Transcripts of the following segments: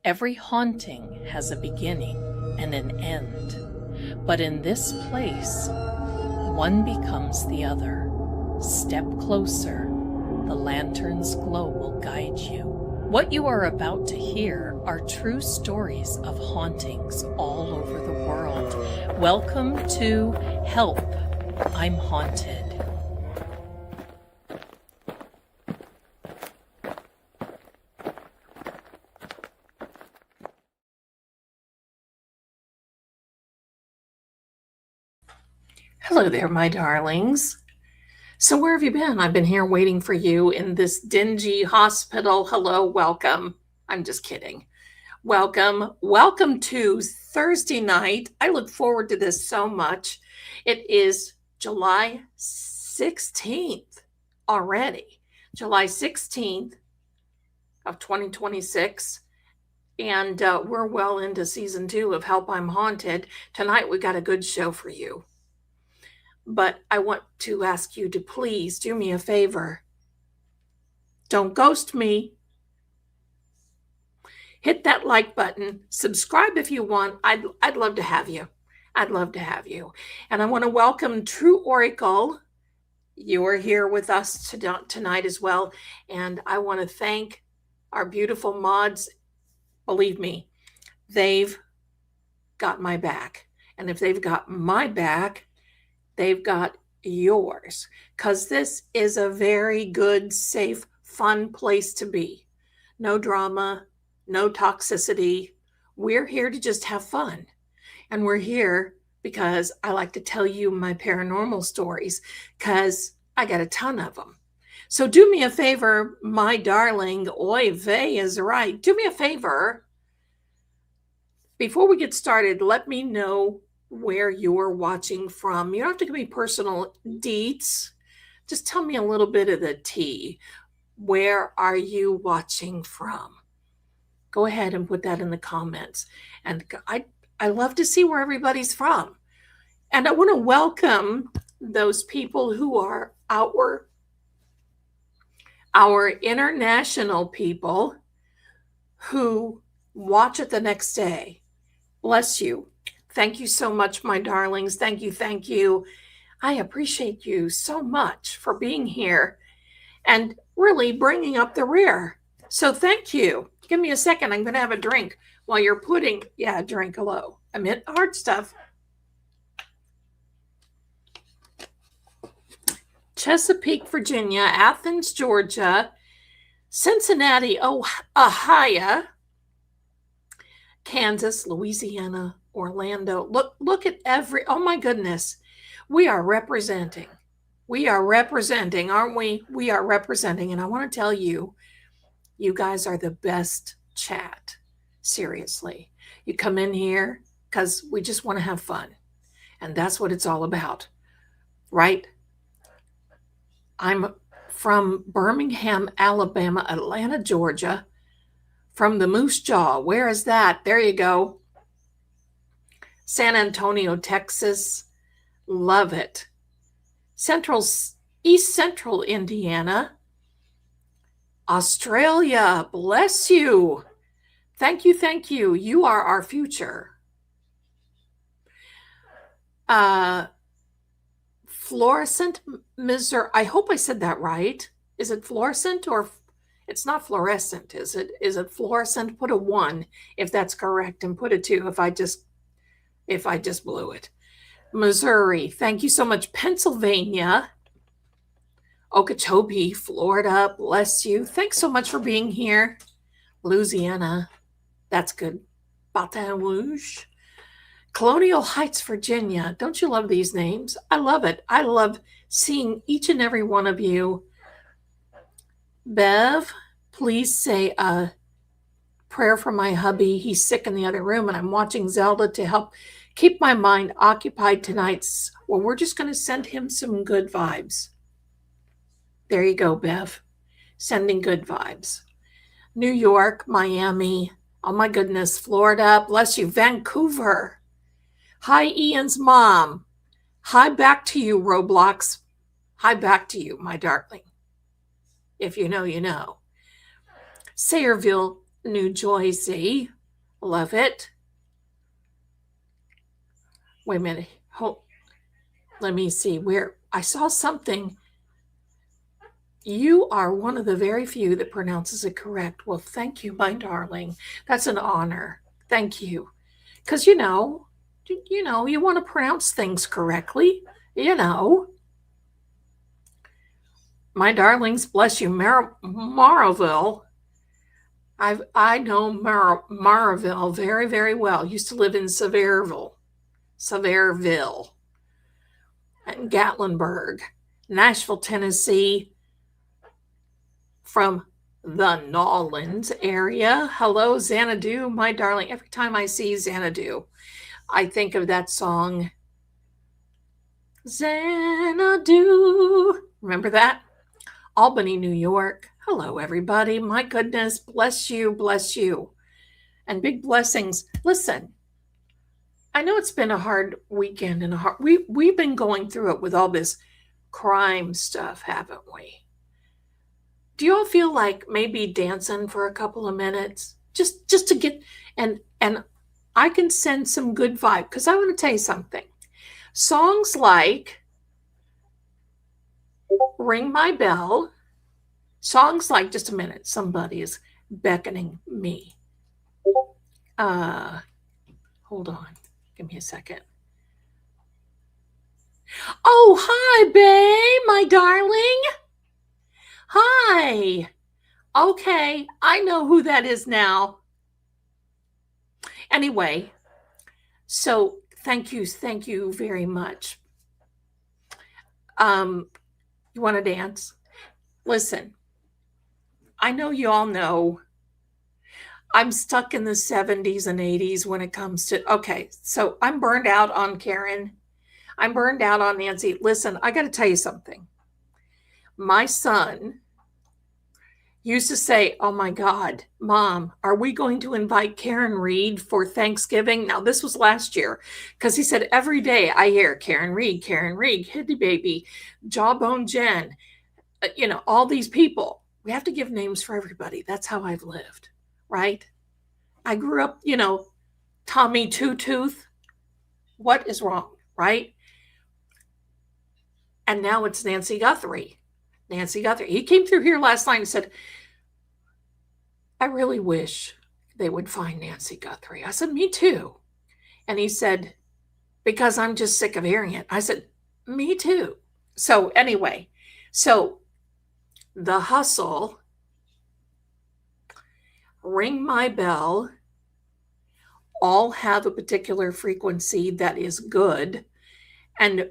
Every haunting has a beginning and an end, but in this place, one becomes the other. Step closer, the lantern's glow will guide you. What you are about to hear are true stories of hauntings all over the world. Welcome to Help, I'm Haunted. Hello there, my darlings. So where have you been? I've been here waiting for you in this dingy hospital. Hello, welcome. I'm just kidding. Welcome. Welcome to Thursday night. I look forward to this so much. It is July 16th already. July 16th of 2026. And we're well into season 2 of Help, I'm Haunted. Tonight we got a good show for you. But I want to ask you to please do me a favor. Don't ghost me. Hit that like button. Subscribe if you want. I'd love to have you. I'd love to have you. And I want to welcome True Oracle. You are here with us tonight as well. And I want to thank our beautiful mods. Believe me, they've got my back. And if they've got my back, they've got yours, because this is a very good, safe, fun place to be. No drama, no toxicity. We're here to just have fun. And we're here because I like to tell you my paranormal stories, because I got a ton of them. So do me a favor, my darling. Oy vey is right. Do me a favor. Before we get started, let me know where you're watching from. You don't have to give me personal deets. Just tell me a little bit of the tea. Where are you watching from? Go ahead and put that in the comments. And I love to see where everybody's from. And I want to welcome those people who are our international people who watch it the next day. Bless you. Thank you so much, my darlings. Thank you. Thank you. I appreciate you so much for being here and really bringing up the rear. So thank you. Give me a second. I'm going to have a drink while you're putting, drink. Hello. I'm in hard stuff. Chesapeake, Virginia, Athens, Georgia, Cincinnati, Ohio, Kansas, Louisiana, Orlando. Look at oh my goodness. We are representing. We are representing, aren't we? We are representing. And I want to tell you, you guys are the best chat. Seriously. You come in here because we just want to have fun. And that's what it's all about. Right? I'm from Birmingham, Alabama, Atlanta, Georgia, from the Moose Jaw. Where is that? There you go. San Antonio, Texas. Love it. East Central Indiana. Australia. Bless you. Thank you. Thank you. You are our future. Fluorescent, Missouri. I hope I said that right. Is it fluorescent or it's not fluorescent? Is it fluorescent? Put a 1 if that's correct and put a 2 if I just blew it. Missouri, thank you so much. Pennsylvania, Okeechobee, Florida, bless you. Thanks so much for being here. Louisiana, that's good. Baton Rouge, Colonial Heights, Virginia. Don't you love these names? I love it. I love seeing each and every one of you. Bev, please say a prayer for my hubby. He's sick in the other room, and I'm watching Zelda to help keep my mind occupied tonight. Well, we're just going to send him some good vibes. There you go, Bev. Sending good vibes. New York, Miami. Oh, my goodness. Florida. Bless you. Vancouver. Hi, Ian's mom. Hi back to you, Roblox. Hi back to you, my darling. If you know, you know. Sayreville, New Jersey. Love it. Wait a minute. Let me see where I saw something. You are one of the very few that pronounces it correct. Well, thank you, my darling. That's an honor. Thank you. Because, you want to pronounce things correctly. My darlings, bless you, Maraville. I know Maraville very, very well. Used to live in Sevierville, and Gatlinburg, Nashville, Tennessee, from the Nolans area. Hello, Xanadu, my darling. Every time I see Xanadu, I think of that song, Xanadu. Remember that? Albany, New York. Hello, everybody. My goodness, bless you. And big blessings. Listen, I know it's been a hard weekend and we've been going through it with all this crime stuff, haven't we? Do you all feel like maybe dancing for a couple of minutes? Just to get, and I can send some good vibe, because I want to tell you something. Songs like Ring My Bell, songs like, just a minute, somebody is beckoning me. Hold on, give me a second. Oh, hi, babe, my darling. Hi. Okay, I know who that is now. Anyway, so thank you very much. You want to dance? Listen, I know you all know I'm stuck in the 70s and 80s when it comes to, okay, so I'm burned out on Karen. I'm burned out on Nancy. Listen, I got to tell you something. My son used to say, oh my God, Mom, are we going to invite Karen Reed for Thanksgiving? Now, this was last year, because he said, every day I hear Karen Reed, Hitty Baby, Jawbone Jen, all these people. We have to give names for everybody. That's how I've lived, right? I grew up, Tommy Two Tooth. What is wrong, right? And now it's Nancy Guthrie. He came through here last night and said, I really wish they would find Nancy Guthrie. I said, me too. And he said, because I'm just sick of hearing it. I said, me too. So anyway, The Hustle, Ring My Bell, all have a particular frequency that is good and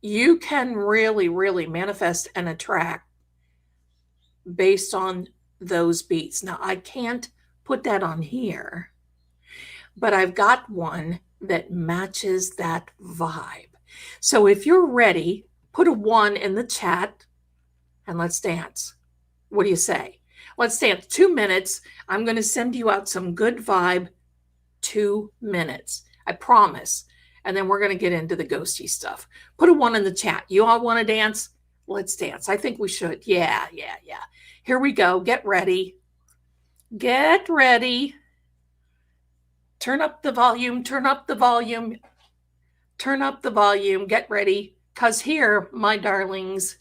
you can really, really manifest and attract based on those beats. Now, I can't put that on here, but I've got one that matches that vibe. So if you're ready, put a 1 in the chat and let's dance. What do you say? Let's dance 2 minutes. I'm going to send you out some good vibe. 2 minutes. I promise. And then we're going to get into the ghosty stuff. Put a 1 in the chat. You all want to dance? Let's dance. I think we should. Yeah. Here we go. Get ready. Turn up the volume. Get ready. Because here, my darlings,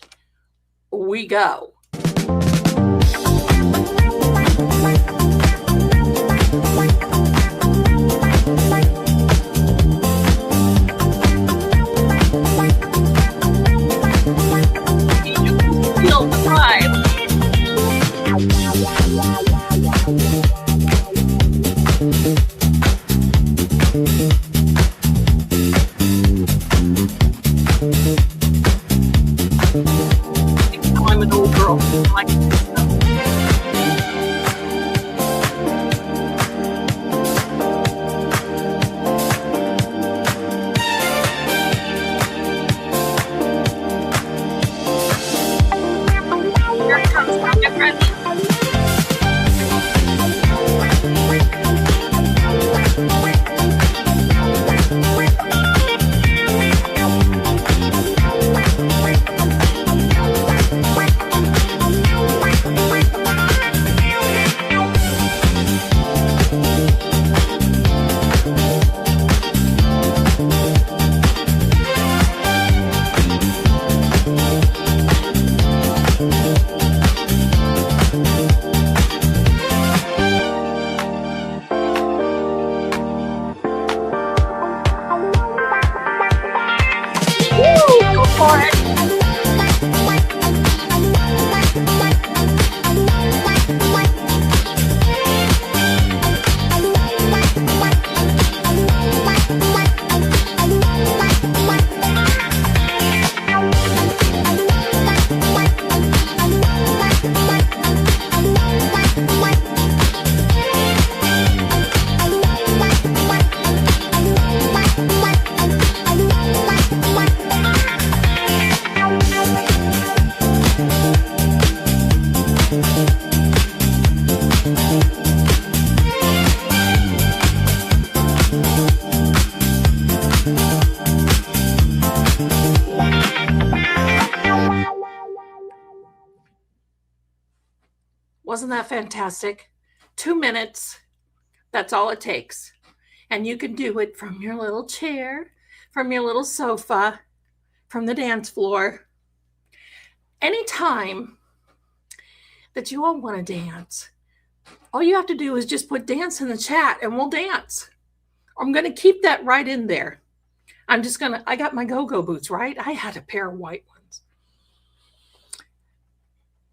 we go. Feel the vibe. I'm an old girl. I like this stuff. Here it comes. Get ready. Wasn't that fantastic? 2 minutes. That's all it takes. And you can do it from your little chair, from your little sofa, from the dance floor. Anytime that you all want to dance, all you have to do is just put dance in the chat and we'll dance. I'm going to keep that right in there. I got my go-go boots, right? I had a pair of white ones.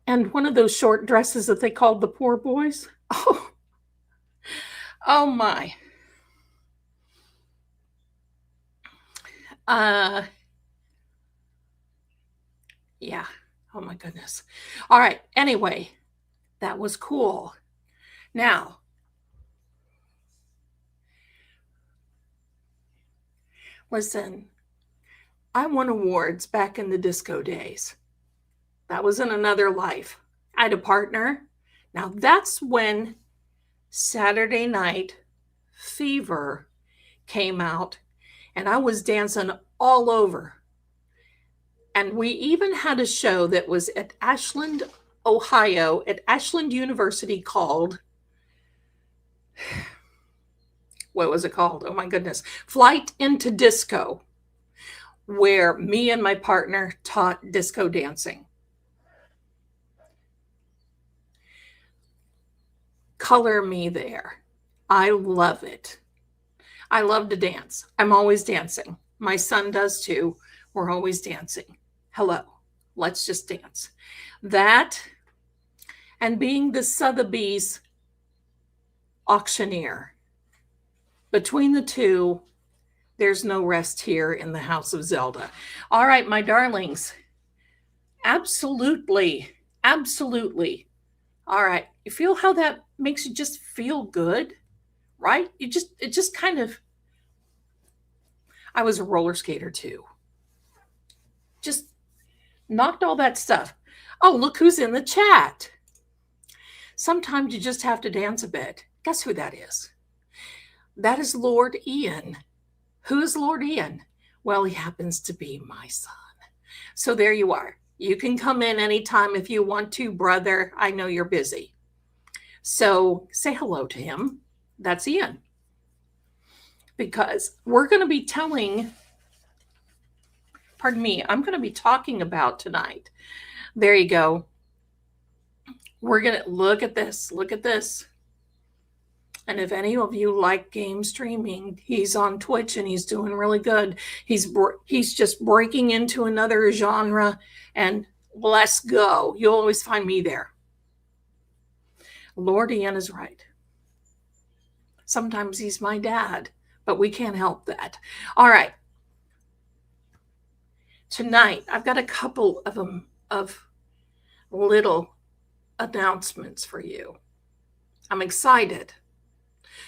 And one of those short dresses that they called the poor boys. Oh my. Yeah. Oh my goodness. All right. Anyway, that was cool. Now, listen, I won awards back in the disco days. That was in another life. I had a partner. Now that's when Saturday Night Fever came out and I was dancing all over. And we even had a show that was at Ashland, Ohio, at Ashland University called, what was it called? Oh my goodness. Flight into Disco, where me and my partner taught disco dancing. Color me there. I love it. I love to dance. I'm always dancing. My son does too. We're always dancing. Hello, let's just dance. That and being the Sotheby's auctioneer. Between the two, there's no rest here in the house of Zelda. All right, my darlings. Absolutely. Absolutely. All right. You feel how that makes you just feel good, right? It just kind of, I was a roller skater too. Just knocked all that stuff. Oh, look who's in the chat. Sometimes you just have to dance a bit. Guess who that is? That is Lord Ian. Who is Lord Ian? Well, he happens to be my son. So there you are. You can come in anytime if you want to, brother. I know you're busy. So say hello to him. That's Ian. Because we're going to be telling, pardon me, I'm going to be talking about tonight. There you go. We're going to look at this. Look at this. And if any of you like game streaming, he's on Twitch and he's doing really good. He's just breaking into another genre, and let's go. You'll always find me there. Lord Ian is right. Sometimes he's my dad, but we can't help that. All right. Tonight, I've got a couple of little announcements for you. I'm excited.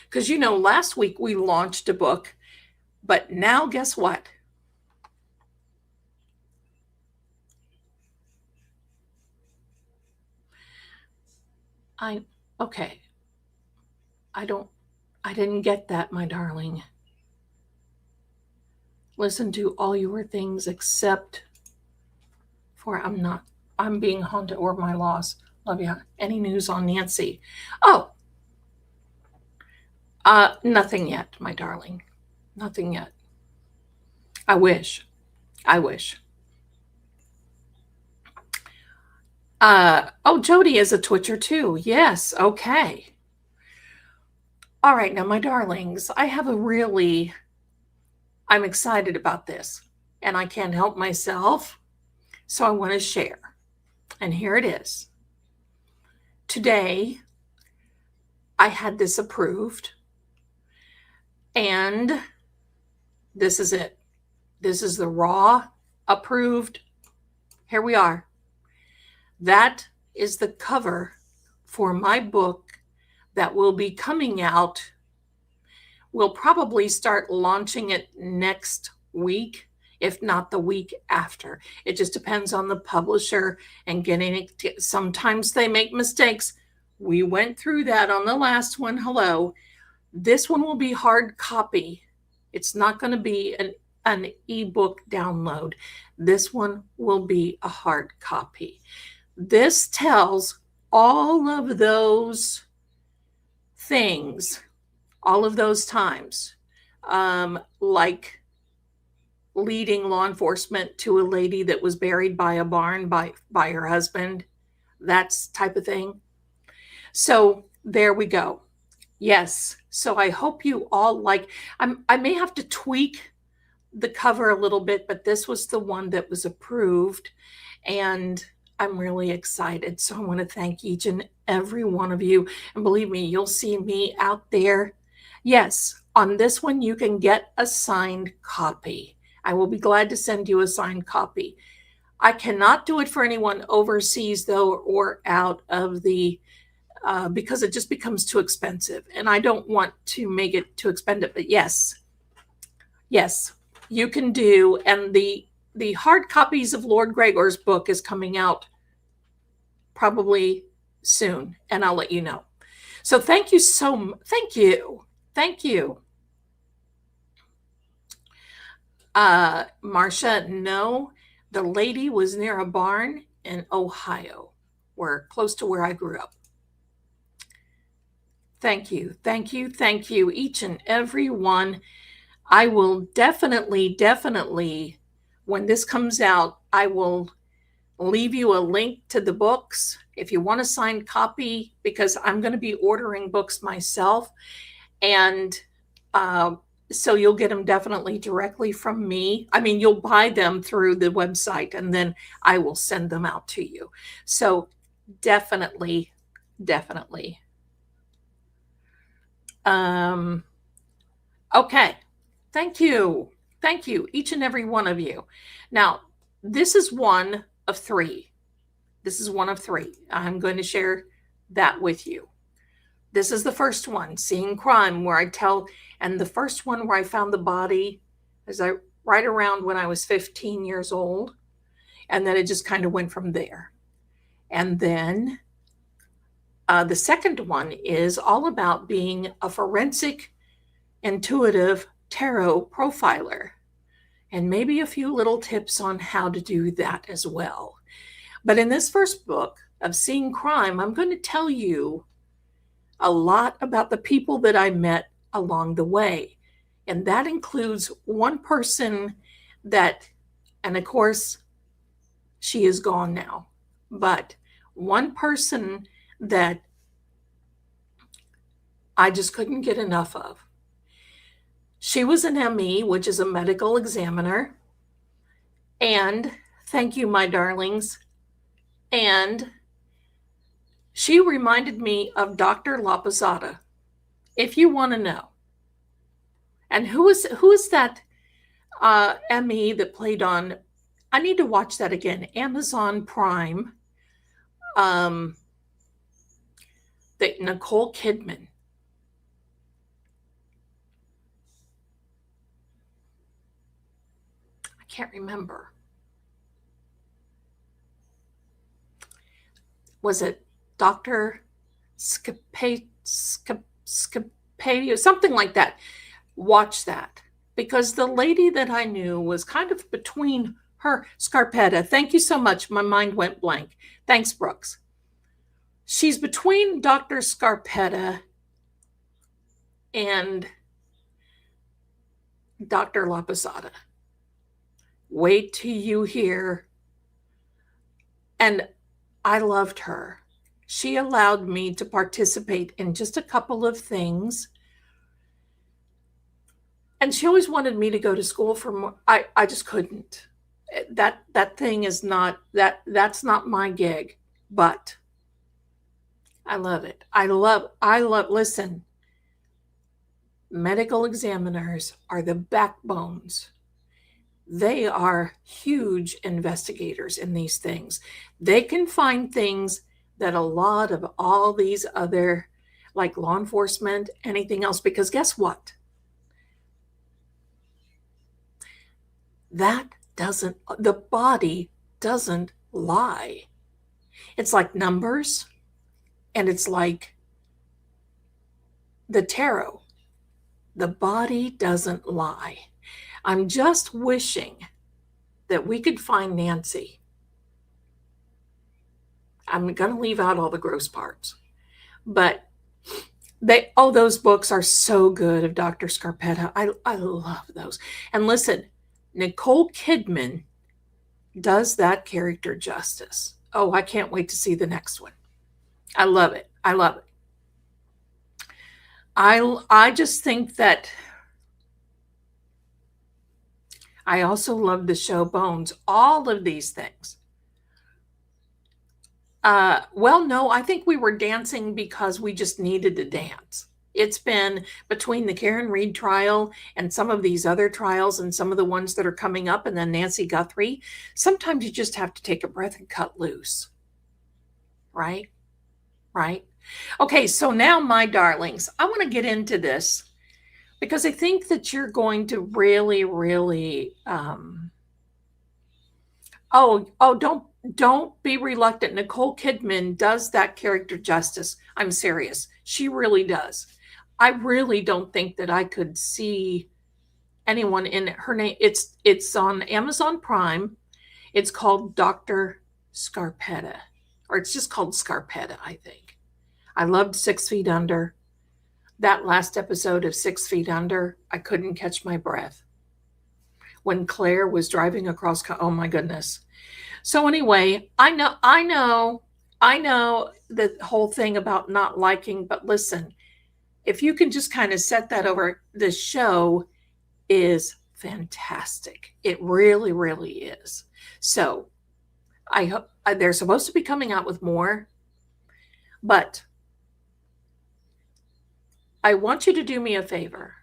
Because, you know, last week we launched a book, but now guess what? Okay. I didn't get that, my darling. Listen to all your things except for I'm being haunted or my loss. Love you. Any news on Nancy? Oh. Nothing yet, my darling. Nothing yet. I wish. Oh, Jody is a Twitcher too. Yes. Okay. All right. Now, my darlings, I'm excited about this and I can't help myself. So I want to share. And here it is. Today, I had this approved. And this is it. This is the raw approved. Here we are. That is the cover for my book that will be coming out. We'll probably start launching it next week, if not the week after. It just depends on the publisher and getting it. Sometimes they make mistakes. We went through that on the last one. Hello. This one will be hard copy. It's not going to be an ebook download. This one will be a hard copy. This tells all of those things, all of those times, like leading law enforcement to a lady that was buried by a barn by her husband, that's type of thing. So there we go. Yes. So I hope you all like. I may have to tweak the cover a little bit, but this was the one that was approved, and I'm really excited. So I want to thank each and every one of you. And believe me, you'll see me out there. Yes, on this one, you can get a signed copy. I will be glad to send you a signed copy. I cannot do it for anyone overseas, though, or out of the, because it just becomes too expensive. And I don't want to make it too expensive, but yes, you can do. And the hard copies of Lord Gregor's book is coming out probably soon, and I'll let you know. So thank you so much. Thank you. Marcia, no, the lady was near a barn in Ohio, close to where I grew up. Thank you, each and every one. I will definitely, when this comes out, I will leave you a link to the books if you want a signed copy, because I'm going to be ordering books myself. And so you'll get them definitely directly from me. I mean, you'll buy them through the website, and then I will send them out to you. So definitely. Okay. Thank you, each and every one of you. Now, this is one of three. I'm going to share that with you. This is the first one, Seeing Crime, where I tell, and the first one where I found the body is right around when I was 15 years old. And then it just kind of went from there. And then the second one is all about being a forensic, intuitive tarot profiler, and maybe a few little tips on how to do that as well. But in this first book of Seeing Crime, I'm going to tell you a lot about the people that I met along the way. And that includes one person that, and of course, she is gone now, but one person that I just couldn't get enough of. She was an ME, which is a medical examiner. And thank you, my darlings. And she reminded me of Dr. Lapazada, if you want to know. And who is that ME that played on, I need to watch that again, Amazon Prime, that Nicole Kidman. I can't remember. Was it Dr. Scapadio, something like that? Watch that, because the lady that I knew was kind of between her, Scarpetta. Thank you so much. My mind went blank. Thanks, Brooks. She's between Dr. Scarpetta and Dr. Lapazada. Wait till you hear. And I loved her. She allowed me to participate in just a couple of things. And she always wanted me to go to school for more. I just couldn't. That thing is not, that's not my gig, but I love it. I love, listen, medical examiners are the backbones. They are huge investigators in these things. They can find things that a lot of all these other, like law enforcement, anything else, because guess what? The body doesn't lie. It's like numbers, and it's like the tarot. The body doesn't lie. I'm just wishing that we could find Nancy. I'm going to leave out all the gross parts. But those books are so good of Dr. Scarpetta. I love those. And listen, Nicole Kidman does that character justice. Oh, I can't wait to see the next one. I love it. I love it. I just think that I also love the show Bones, all of these things. Well, no, I think we were dancing because we just needed to dance. It's been between the Karen Reed trial and some of these other trials and some of the ones that are coming up, and then Nancy Guthrie. Sometimes you just have to take a breath and cut loose. Right? Right? Okay, so now, my darlings, I want to get into this because I think that you're going to really, really, don't be reluctant. Nicole Kidman does that character justice. I'm serious. She really does. I really don't think that I could see anyone in her name. It's on Amazon Prime. It's called Dr. Scarpetta, or it's just called Scarpetta, I think. I loved 6 Feet Under. That last episode of 6 Feet Under, I couldn't catch my breath. When Claire was driving across, oh my goodness. So anyway, I know the whole thing about not liking, but listen, if you can just kind of set that over, the show is fantastic. It really, really is. So I hope they're supposed to be coming out with more, but I want you to do me a favor.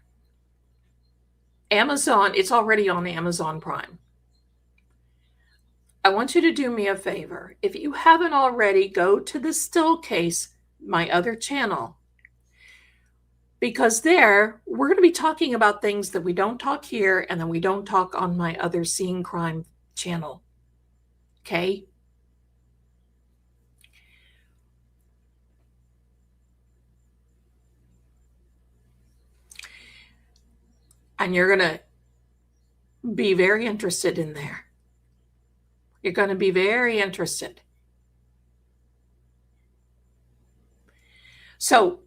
Amazon, it's already on Amazon Prime. I want you to do me a favor. If you haven't already, go to the Still Case, my other channel, because there we're going to be talking about things that we don't talk here and then we don't talk on my other Seeing Crime channel. Okay? And you're going to be very interested in there. You're going to be very interested. So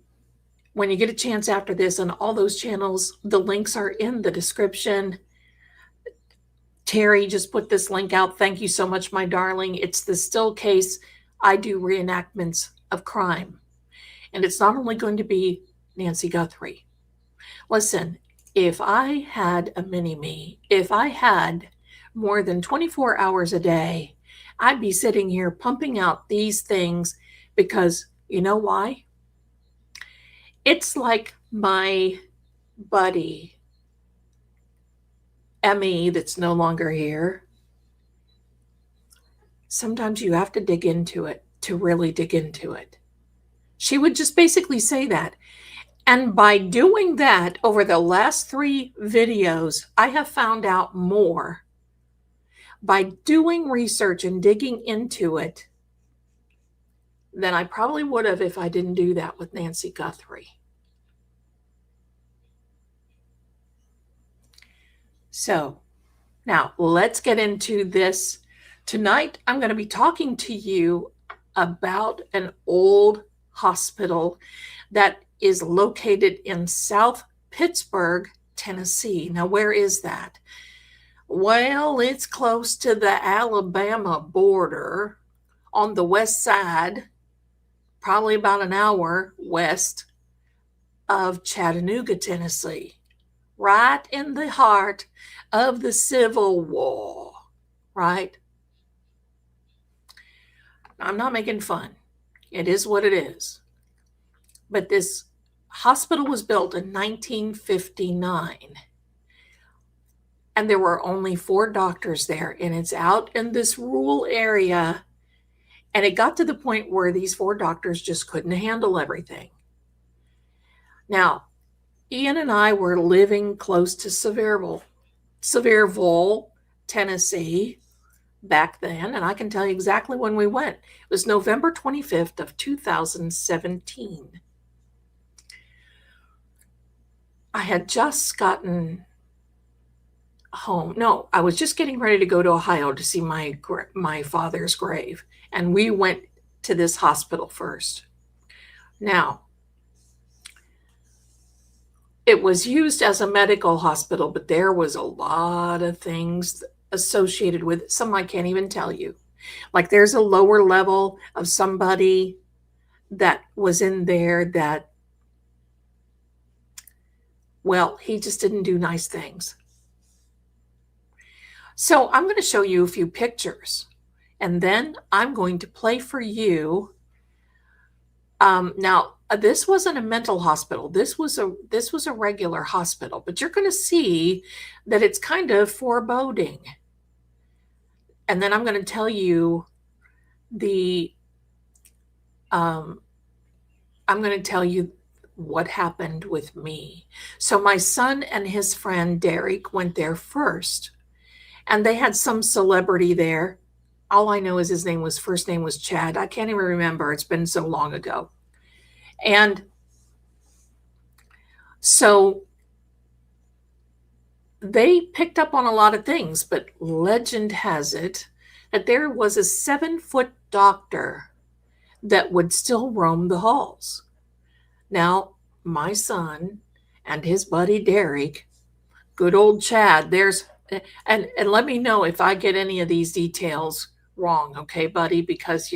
when you get a chance after this, on all those channels, the links are in the description. Terry just put this link out. Thank you so much, my darling. It's the Still Case. I do reenactments of crime. And it's not only going to be Nancy Guthrie. Listen, if I had a mini-me, if I had more than 24 hours a day, I'd be sitting here pumping out these things because you know why? It's like my buddy, Emmy, that's no longer here. Sometimes you have to dig into it to really dig into it. She would just basically say that. And by doing that over the last 3 videos, I have found out more by doing research and digging into it than I probably would have if I didn't do that with Nancy Guthrie. So now let's get into this. Tonight, I'm going to be talking to you about an old hospital that is located in South Pittsburgh, Tennessee. Now, where is that? Well, it's close to the Alabama border on the west side, probably about an hour west of Chattanooga, Tennessee, right in the heart of the Civil War, right? I'm not making fun. It is what it is. But this hospital was built in 1959. And there were only 4 doctors there. And it's out in this rural area. And it got to the point where these 4 doctors just couldn't handle everything. Now, Ian and I were living close to Sevierville, Tennessee back then. And I can tell you exactly when we went. It was November 25th of 2017. I had just gotten home. No, I was just getting ready to go to Ohio to see my father's grave. And we went to this hospital first. Now, it was used as a medical hospital, but there was a lot of things associated with it. Some I can't even tell you. Like there's a lower level of somebody that was in there that, well, he just didn't do nice things. So I'm going to show you a few pictures, and then I'm going to play for you. Now, this wasn't a mental hospital. This was a regular hospital, but you're going to see that it's kind of foreboding. And then I'm going to tell you I'm going to tell you what happened with me. So my son and his friend Derek went there first, and they had some celebrity there. All I know is his first name was Chad. I can't even remember. It's been so long ago. And so they picked up on a lot of things, but legend has it that there was a 7-foot doctor that would still roam the halls. Now, my son and his buddy Derek, good old Chad, and let me know if I get any of these details wrong, okay, buddy? Because,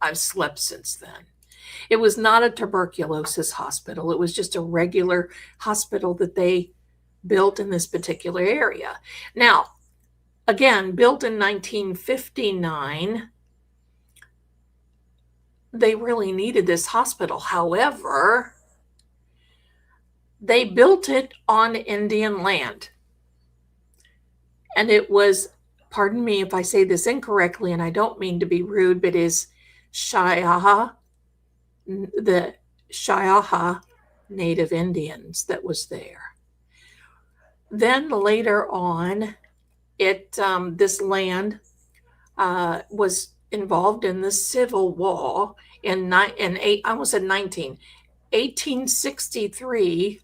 I've slept since then. It was not a tuberculosis hospital. It was just a regular hospital that they built in this particular area. Now, again, built in 1959, they really needed this hospital. However, they built it on Indian land. And it was, pardon me if I say this incorrectly, and I don't mean to be rude, but is the Cheyenne Native Indians that was there. Then later on, this land was involved in the Civil War in 1863,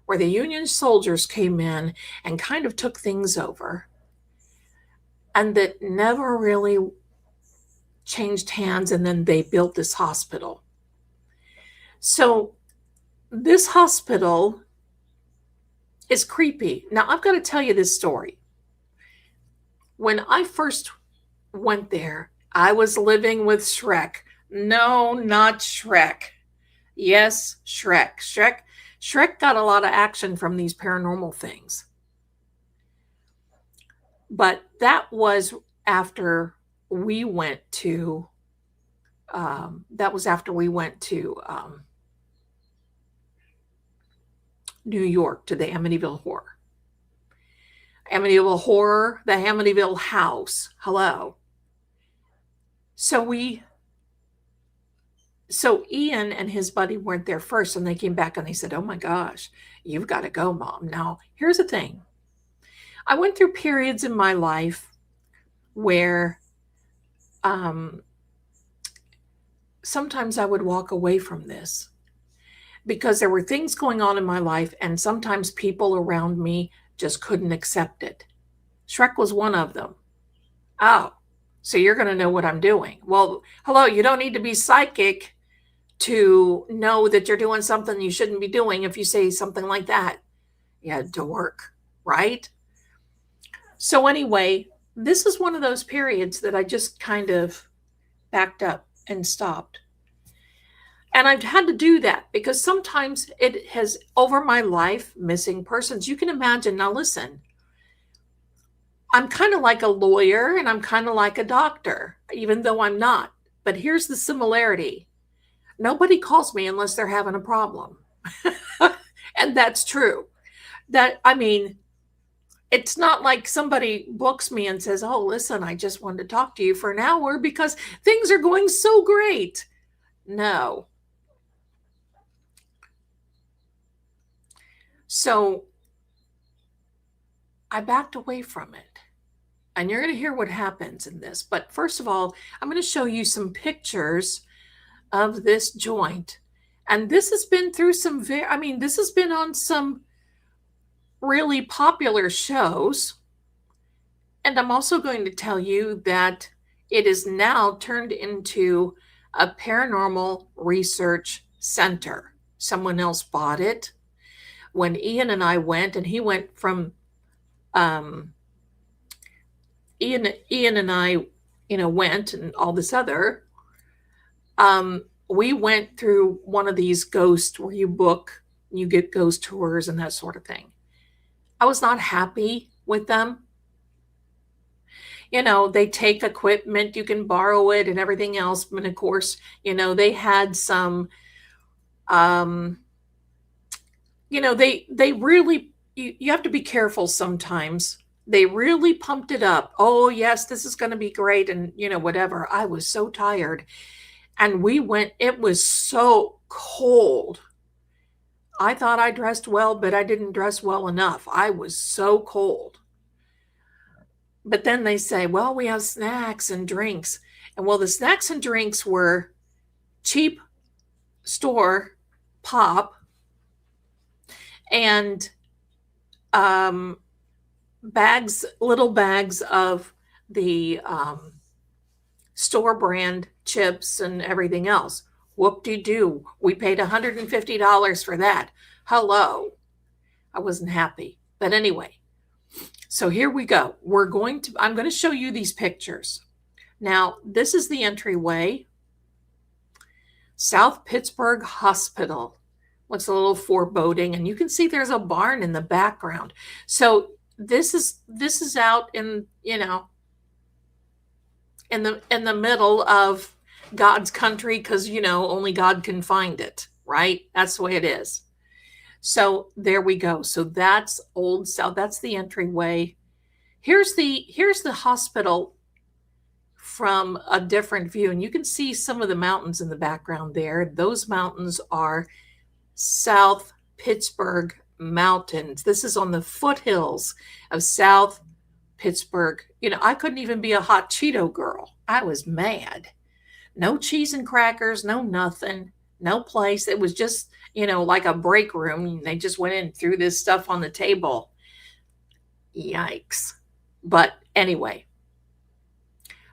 where the Union soldiers came in and kind of took things over, and that never really changed hands, and then they built this hospital. So this hospital is creepy. Now, I've got to tell you this story. When I first went there, I was living with Shrek. No, not Shrek. Yes, Shrek. Shrek got a lot of action from these paranormal things. But that was after we went to New York, to the Amityville Horror. Amityville Horror, the Amityville House. Hello. So Ian and his buddy weren't there first, and they came back and they said, "Oh my gosh, you've got to go, Mom." Now, here's the thing. I went through periods in my life where sometimes I would walk away from this because there were things going on in my life, and sometimes people around me just couldn't accept it. Shrek was one of them. Oh, so you're going to know what I'm doing. Well, hello, you don't need to be psychic to know that you're doing something you shouldn't be doing if you say something like that. Yeah, dork, right? So anyway, this is one of those periods that I just kind of backed up and stopped. And I've had to do that because sometimes it has, over my life, missing persons. You can imagine, now listen, I'm kind of like a lawyer and I'm kind of like a doctor, even though I'm not. But here's the similarity. Nobody calls me unless they're having a problem. And that's true. It's not like somebody books me and says, "Oh, listen, I just wanted to talk to you for an hour because things are going so great." No. So I backed away from it. And you're going to hear what happens in this. But first of all, I'm going to show you some pictures of this joint. And this has been through this has been on some really popular shows. And I'm also going to tell you that it is now turned into a paranormal research center. Someone else bought it. When Ian and I went, and he went from um, Ian and I, went, and all this other. We went through one of these ghost where you book, you get ghost tours and that sort of thing. I was not happy with them. They take equipment, you can borrow it and everything else. But of course, they had some, they really, you have to be careful sometimes. They really pumped it up. Oh, yes, this is going to be great. And, whatever. I was so tired. And we went, it was so cold. I thought I dressed well, but I didn't dress well enough. I was so cold. But then they say, well, we have snacks and drinks. And well, the snacks and drinks were cheap store pop and little bags of the store brand chips and everything else. Whoop-de-doo. We paid $150 for that. Hello. I wasn't happy. But anyway, so here we go. I'm going to show you these pictures. Now, this is the entryway. South Pittsburgh Hospital. Looks a little foreboding, and you can see there's a barn in the background. So this is out in, in the middle of God's country, because only God can find it, right? That's the way it is. So there we go. So that's Old South. That's the entryway. Here's the hospital from a different view, and you can see some of the mountains in the background there. Those mountains are South Pittsburgh Mountains. This is on the foothills of South Pittsburgh. I couldn't even be a hot Cheeto girl. I was mad. No cheese and crackers, no nothing, no place. It was just, like a break room. They just went in and threw this stuff on the table. Yikes. But anyway,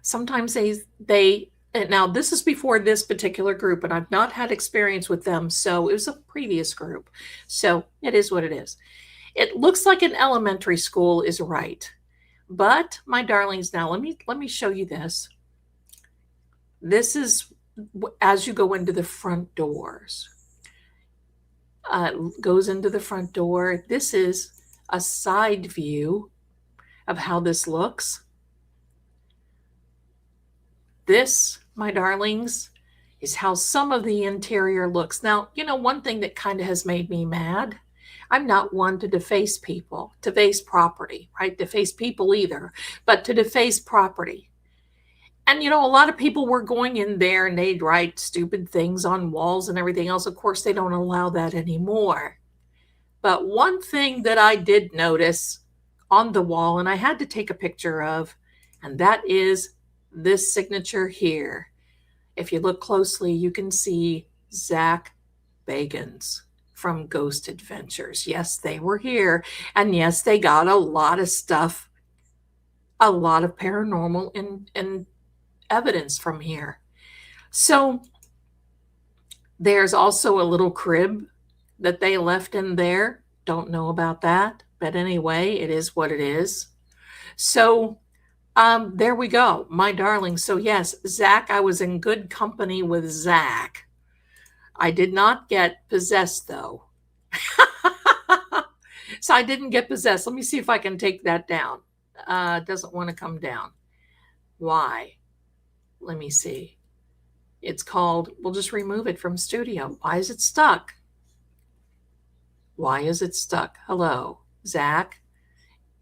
sometimes now this is before this particular group, and I've not had experience with them. So it was a previous group. So it is what it is. It looks like an elementary school is right. But my darlings, now let me show you this. This is as you go into the front doors. Goes into the front door. This is a side view of how this looks. This, my darlings, is how some of the interior looks. Now, one thing that kind of has made me mad, I'm not one to deface people, to deface property, right? Deface people either, but to deface property. And, a lot of people were going in there and they'd write stupid things on walls and everything else. Of course, they don't allow that anymore. But one thing that I did notice on the wall, and I had to take a picture of, and that is this signature here. If you look closely, you can see Zach Bagans from Ghost Adventures. Yes, they were here. And yes, they got a lot of stuff, a lot of paranormal and evidence from here. So there's also a little crib that they left in there. Don't know about that. But anyway, it is what it is. So there we go, my darling. So yes, Zach, I was in good company with Zach. I did not get possessed though. So I didn't get possessed. Let me see if I can take that down. It doesn't want to come down. Why? Let me see. It's called, we'll just remove it from studio. Why is it stuck? Why is it stuck? Hello, Zach.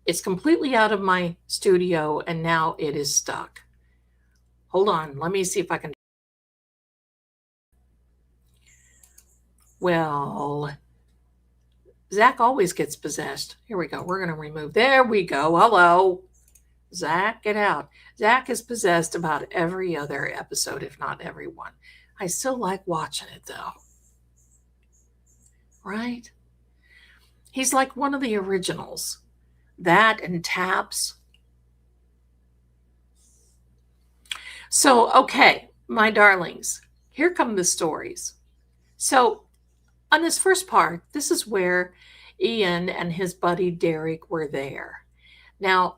It's completely out of my studio and now it is stuck. Hold on. Let me see if I can. Well, Zach always gets possessed. Here we go. We're going to remove. There we go. Hello. Zach, get out. Zach is possessed about every other episode, if not every one. I still like watching it, though. Right? He's like one of the originals. That and Taps. So, okay, my darlings. here come the stories. So on this first part, this is where Ian and his buddy Derek were there. Now,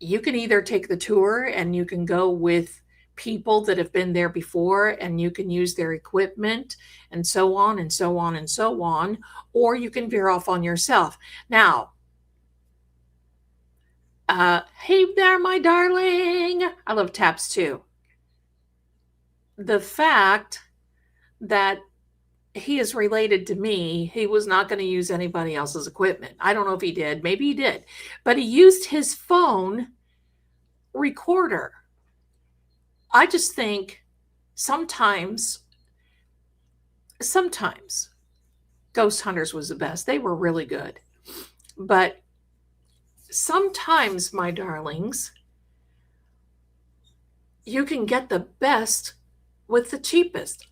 you can either take the tour and you can go with people that have been there before and you can use their equipment and so on and so on and so on, or you can veer off on yourself. Now, hey there, my darling. I love taps too. The fact that he is related to me, he was not going to use anybody else's equipment. I don't know if he did. Maybe he did. But he used his phone recorder. I just think sometimes Ghost Hunters was the best. They were really good. But sometimes, my darlings, you can get the best with the cheapest.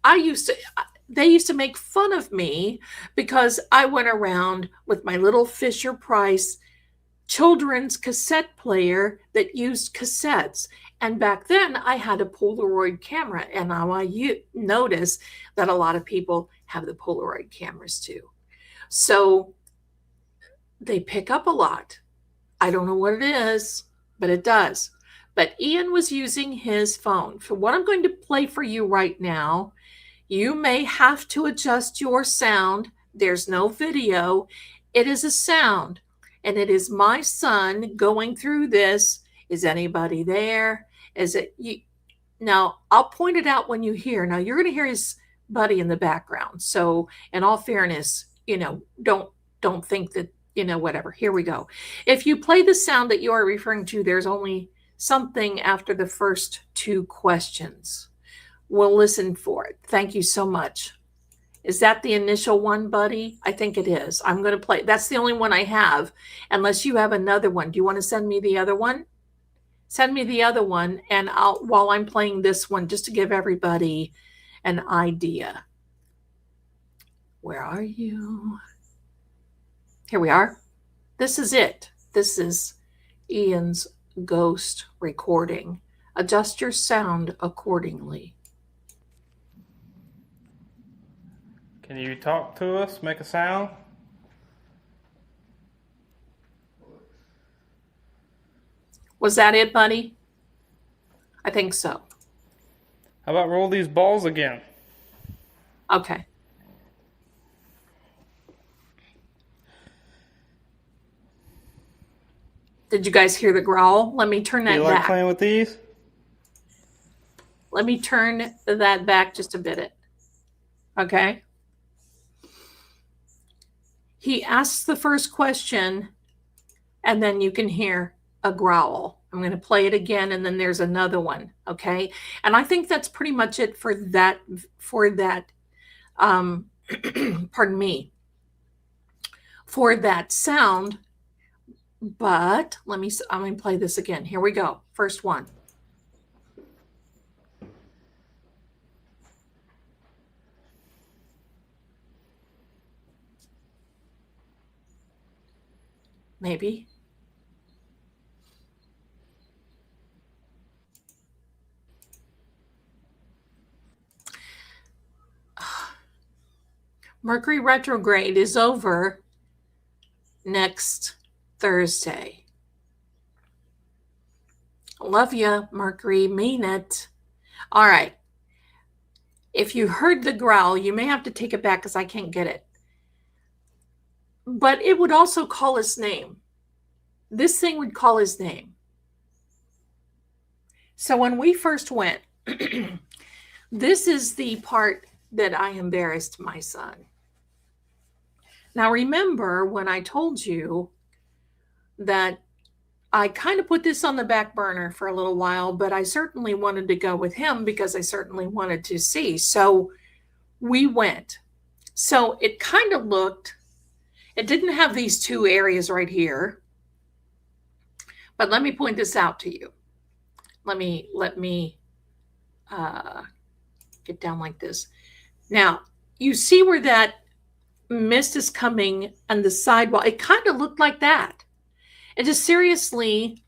They used to make fun of me because I went around with my little Fisher Price children's cassette player that used cassettes. And back then I had a Polaroid camera, and now I notice that a lot of people have the Polaroid cameras too. So they pick up a lot. I don't know what it is, but it does. But Ian was using his phone. For what I'm going to play for you right now, you may have to adjust your sound. There's no video. It is a sound. And it is my son going through this. Is anybody there? Is it you? Now, I'll point it out when you hear. Now, you're going to hear his buddy in the background. So, in all fairness, don't think that, whatever. Here we go. If you play the sound that you are referring to, there's only something after the first two questions. We'll listen for it. Thank you so much. Is that the initial one, buddy? I think it is. I'm going to play. That's the only one I have, unless you have another one. Do you want to send me the other one? Send me the other one, and while I'm playing this one, just to give everybody an idea. Where are you? Here we are. This is it. This is Ian's ghost recording. Adjust your sound accordingly. Can you talk to us? Make a sound? Was that it, buddy? I think so. How about roll these balls again? Okay. Did you guys hear the growl? Let me turn that back. You like playing with these? Let me turn that back just a bit. Okay. He asks the first question, and then you can hear a growl. I'm going to play it again, and then there's another one. Okay. And I think that's pretty much it for that, pardon me, for that sound. But I'm going to play this again. Here we go. First one. Maybe. Mercury retrograde is over next Thursday. Love ya, Mercury. Mean it. All right. If you heard the growl, you may have to take it back because I can't get it. But it would also call his name. This thing would call his name. So when we first went, this is the part that I embarrassed my son. Now, remember when I told you that I kind of put this on the back burner for a little while, but I certainly wanted to go with him because I certainly wanted to see. So we went. So it kind of looked, it didn't have these two areas right here. But let me point this out to you. Let me get down like this. Now, you see where that mist is coming on the sidewall. It kind of looked like that. It just seriously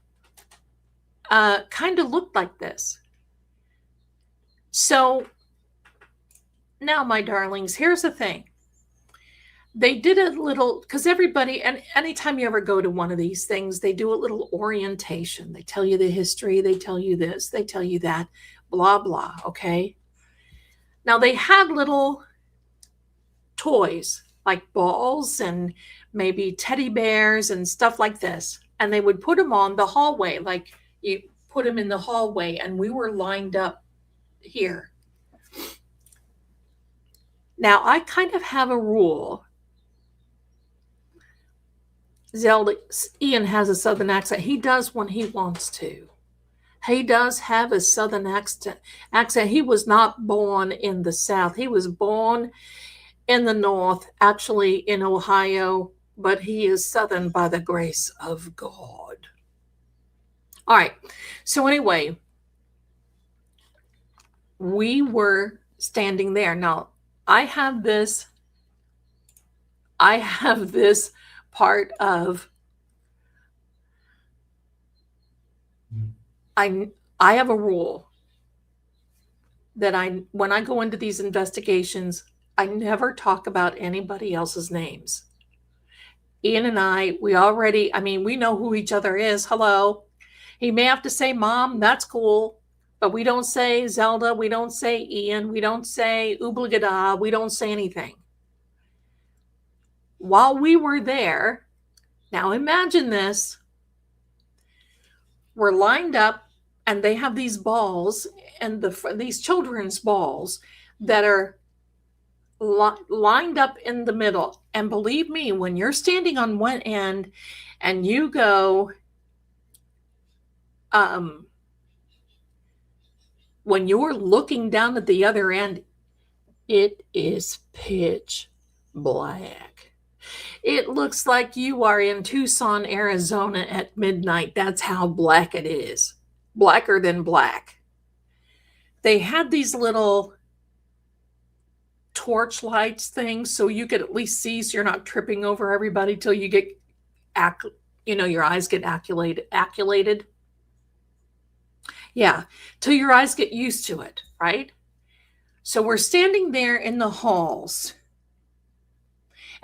kind of looked like this. So Now, my darlings, here's the thing. They did a little, because everybody, and anytime you ever go to one of these things, they do a little orientation. They tell you the history, they tell you this, they tell you that, blah, blah, okay? Now, they had little toys like balls and maybe teddy bears and stuff like this. And they would put them on the hallway, like you put them in the hallway, and we were lined up here. Now, I kind of have a rule. Ian has a Southern accent. He does when he wants to. He does have a Southern accent. He was not born in the South. He was born in the North, actually in Ohio, but he is Southern by the grace of God. All right. So anyway, we were standing there. Now, I have this part of, I have a rule that when I go into these investigations, I never talk about anybody else's names. Ian and I, we know who each other is. Hello. He may have to say mom, that's cool. But we don't say Zelda, we don't say Ian, we don't say oobligada, we don't say anything. While we were there, now imagine this, we're lined up and they have these balls and these children's balls that are lined up in the middle. And believe me, when you're standing on one end and you go, when you're looking down at the other end, it is pitch black. It looks like you are in Tucson, Arizona at midnight. That's how black it is. Blacker than black. They had these little torch lights things so you could at least see, so you're not tripping over everybody till you get, your eyes get acclimated. Yeah, till your eyes get used to it, right? So we're standing there in the halls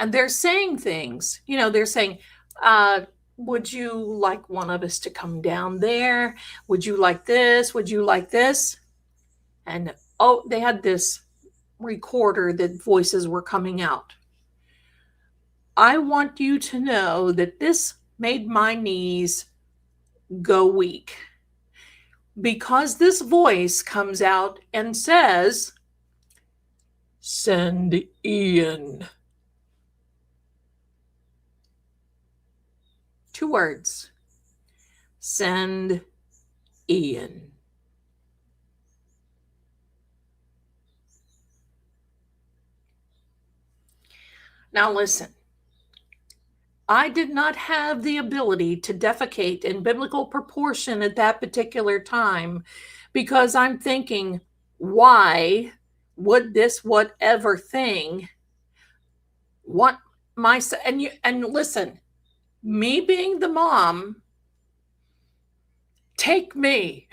and they're saying things, they're saying, would you like one of us to come down there? Would you like this? Would you like this? And they had this recorder that voices were coming out. I want you to know that this made my knees go weak, because this voice comes out and says, send Ian. 2 words. Send Ian. Now listen, I did not have the ability to defecate in biblical proportion at that particular time, because I'm thinking, why would this whatever thing want my son? And listen, me being the mom, take me.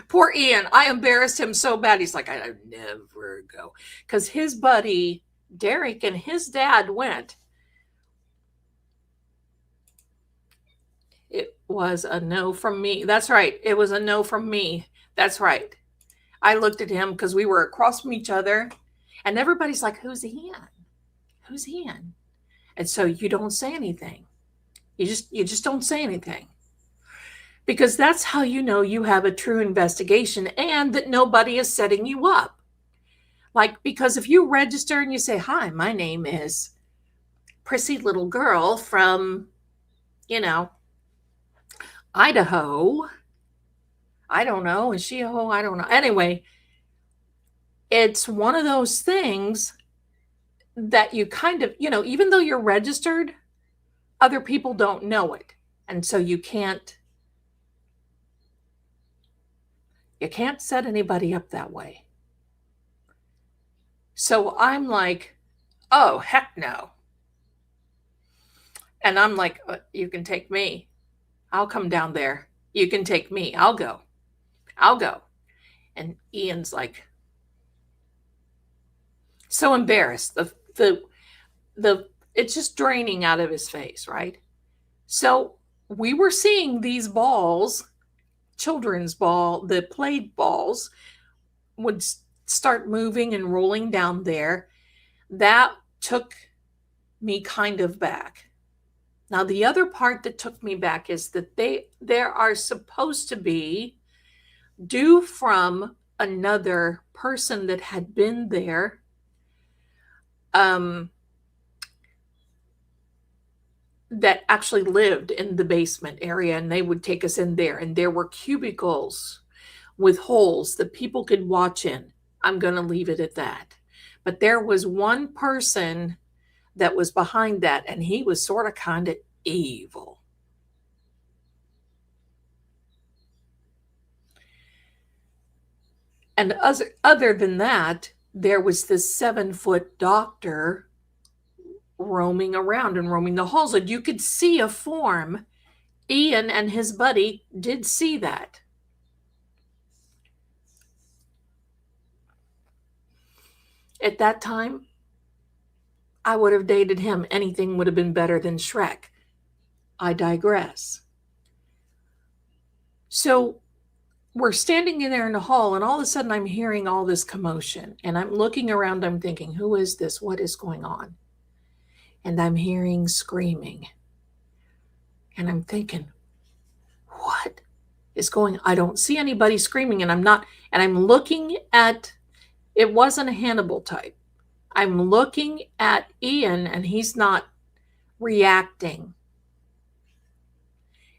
Poor Ian, I embarrassed him so bad. He's like, I never go. Because his buddy Derek and his dad went. It was a no from me. That's right. It was a no from me. That's right. I looked at him because we were across from each other and everybody's like, who's Ian? Who's Ian? And so you don't say anything. You just don't say anything. Because that's how you know you have a true investigation and that nobody is setting you up. Like, because if you register and you say, hi, my name is prissy little girl from, Idaho. I don't know. Is she a hoe? I don't know. Anyway, it's one of those things that you kind of, even though you're registered, other people don't know it. And so you can't set anybody up that way. So I'm like, oh, heck no. And I'm like, you can take me. I'll come down there. You can take me. I'll go. And Ian's like, So embarrassed. The it's just draining out of his face, right? So we were seeing these balls, children's ball, the played balls would start moving and rolling down there. That took me kind of back. Now, the other part that took me back is that there are supposed to be, due from another person that had been there, that actually lived in the basement area, and they would take us in there, and there were cubicles with holes that people could watch in. I'm going to leave it at that. But there was one person that was behind that, and he was sort of kind of evil. And other than that, there was this 7-foot doctor roaming around and roaming the halls, and you could see a form. Ian and his buddy did see that. At that time, I would have dated him. Anything would have been better than Shrek. I digress. So we're standing in there in the hall, and all of a sudden I'm hearing all this commotion, and I'm looking around. I'm thinking, who is this? What is going on? And I'm hearing screaming. And I'm thinking, what is going on? I don't see anybody screaming, and I'm looking at, it wasn't a Hannibal type. I'm looking at Ian, and he's not reacting.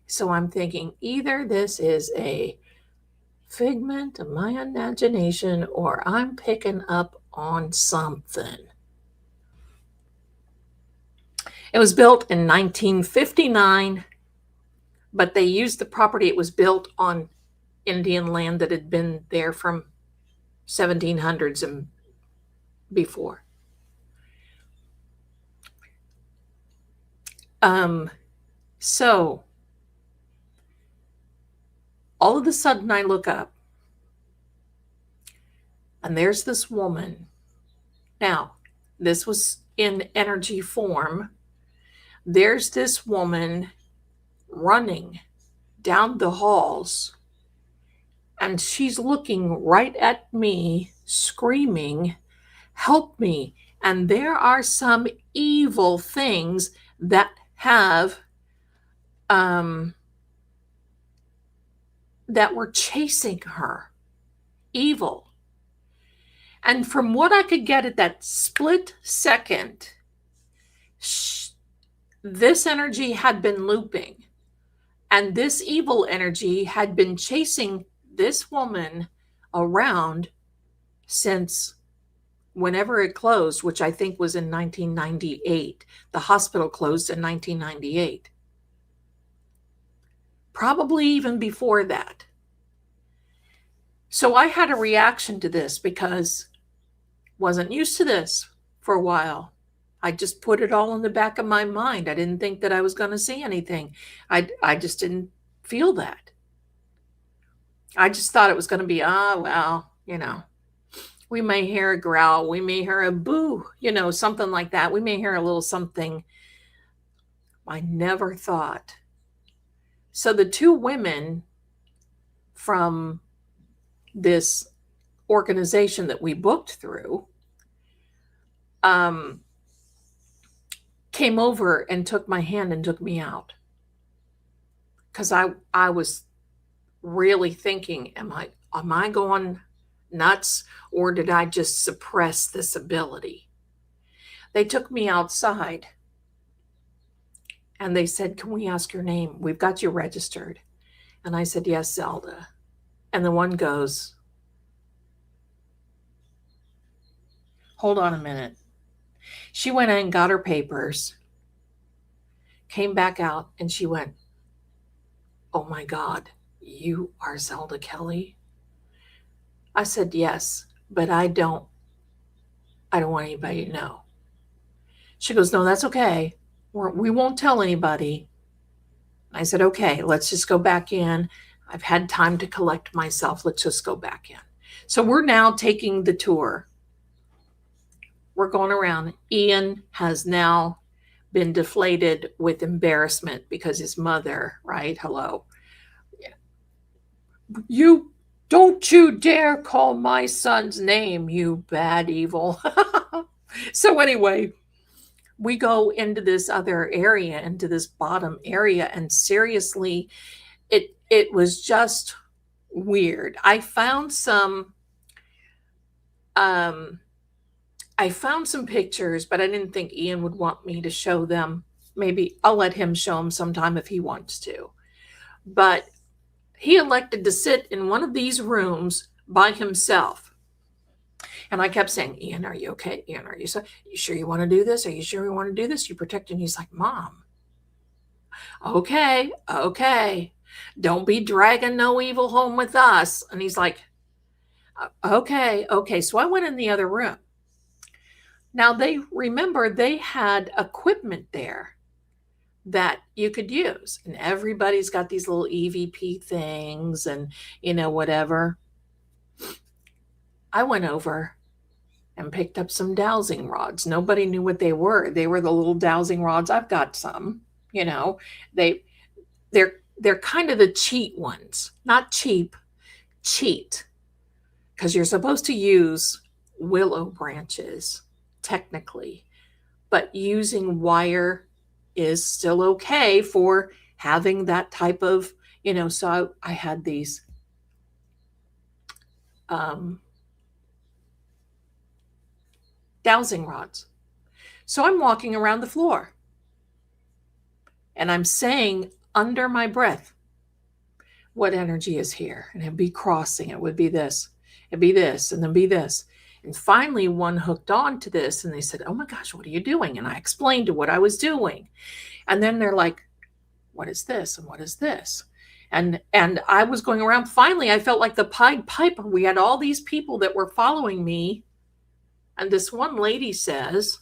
So I'm thinking, either this is a figment of my imagination, or I'm picking up on something. It was built in 1959, but they used the property. It was built on Indian land that had been there from 1700s and before. So all of a sudden I look up, and there's this woman. Now, this was in energy form. There's this woman running down the halls, and she's looking right at me, screaming, "Help me." And there are some evil things that have that were chasing her. Evil. And from what I could get at that split second, this energy had been looping, and this evil energy had been chasing this woman around since whenever it closed, which I think was in 1998. The hospital closed in 1998. Probably even before that. So I had a reaction to this because I wasn't used to this for a while. I just put it all in the back of my mind. I didn't think that I was going to see anything. I just didn't feel that. I just thought it was going to be, well, we may hear a growl, we may hear a boo, something like that. We may hear a little something. I never thought. So the two women from this organization that we booked through came over and took my hand and took me out, because I was really thinking, am I going nuts, or did I just suppress this ability? They took me outside, and they said, "Can we ask your name? We've got you registered." And I said, "Yes, Zelda." And the one goes, "Hold on a minute." She went in and got her papers, came back out, and she went, "Oh my God, you are Zelda Kelly?" I said, "Yes, but I don't want anybody to know." She goes, "No, that's okay. We won't tell anybody." I said, "Okay, let's just go back in. I've had time to collect myself. Let's just go back in." So we're now taking the tour. we're going around. Ian has now been deflated with embarrassment because his mother, right? Hello. You don't you dare call my son's name, you bad evil. So anyway, we go into this other area, into this bottom area, and seriously, it was just weird. I found some pictures, but I didn't think Ian would want me to show them. Maybe I'll let him show them sometime if he wants to. But he elected to sit in one of these rooms by himself. And I kept saying, Ian, are you okay? Ian, are you sure you want to do this? Are you sure you want to do this? You protect him. He's like, Mom, okay. Don't be dragging no evil home with us. And he's like, okay. So I went in the other room. Now they had equipment there that you could use, and everybody's got these little EVP things and whatever. I went over and picked up some dowsing rods. Nobody knew what they were. They were the little dowsing rods. I've got some, they're kind of the cheat ones, not cheap, cheat, because you're supposed to use willow branches technically, but using wire is still okay for having that type of, so I had these dowsing rods. So I'm walking around the floor and I'm saying under my breath what energy is here, and it'd be crossing. It would be this, it'd be this, and then be this. And finally, one hooked on to this, and they said, oh my gosh, what are you doing? And I explained what I was doing. And then they're like, what is this? And what is this? And I was going around. Finally, I felt like the Pied Piper. We had all these people that were following me. And this one lady says,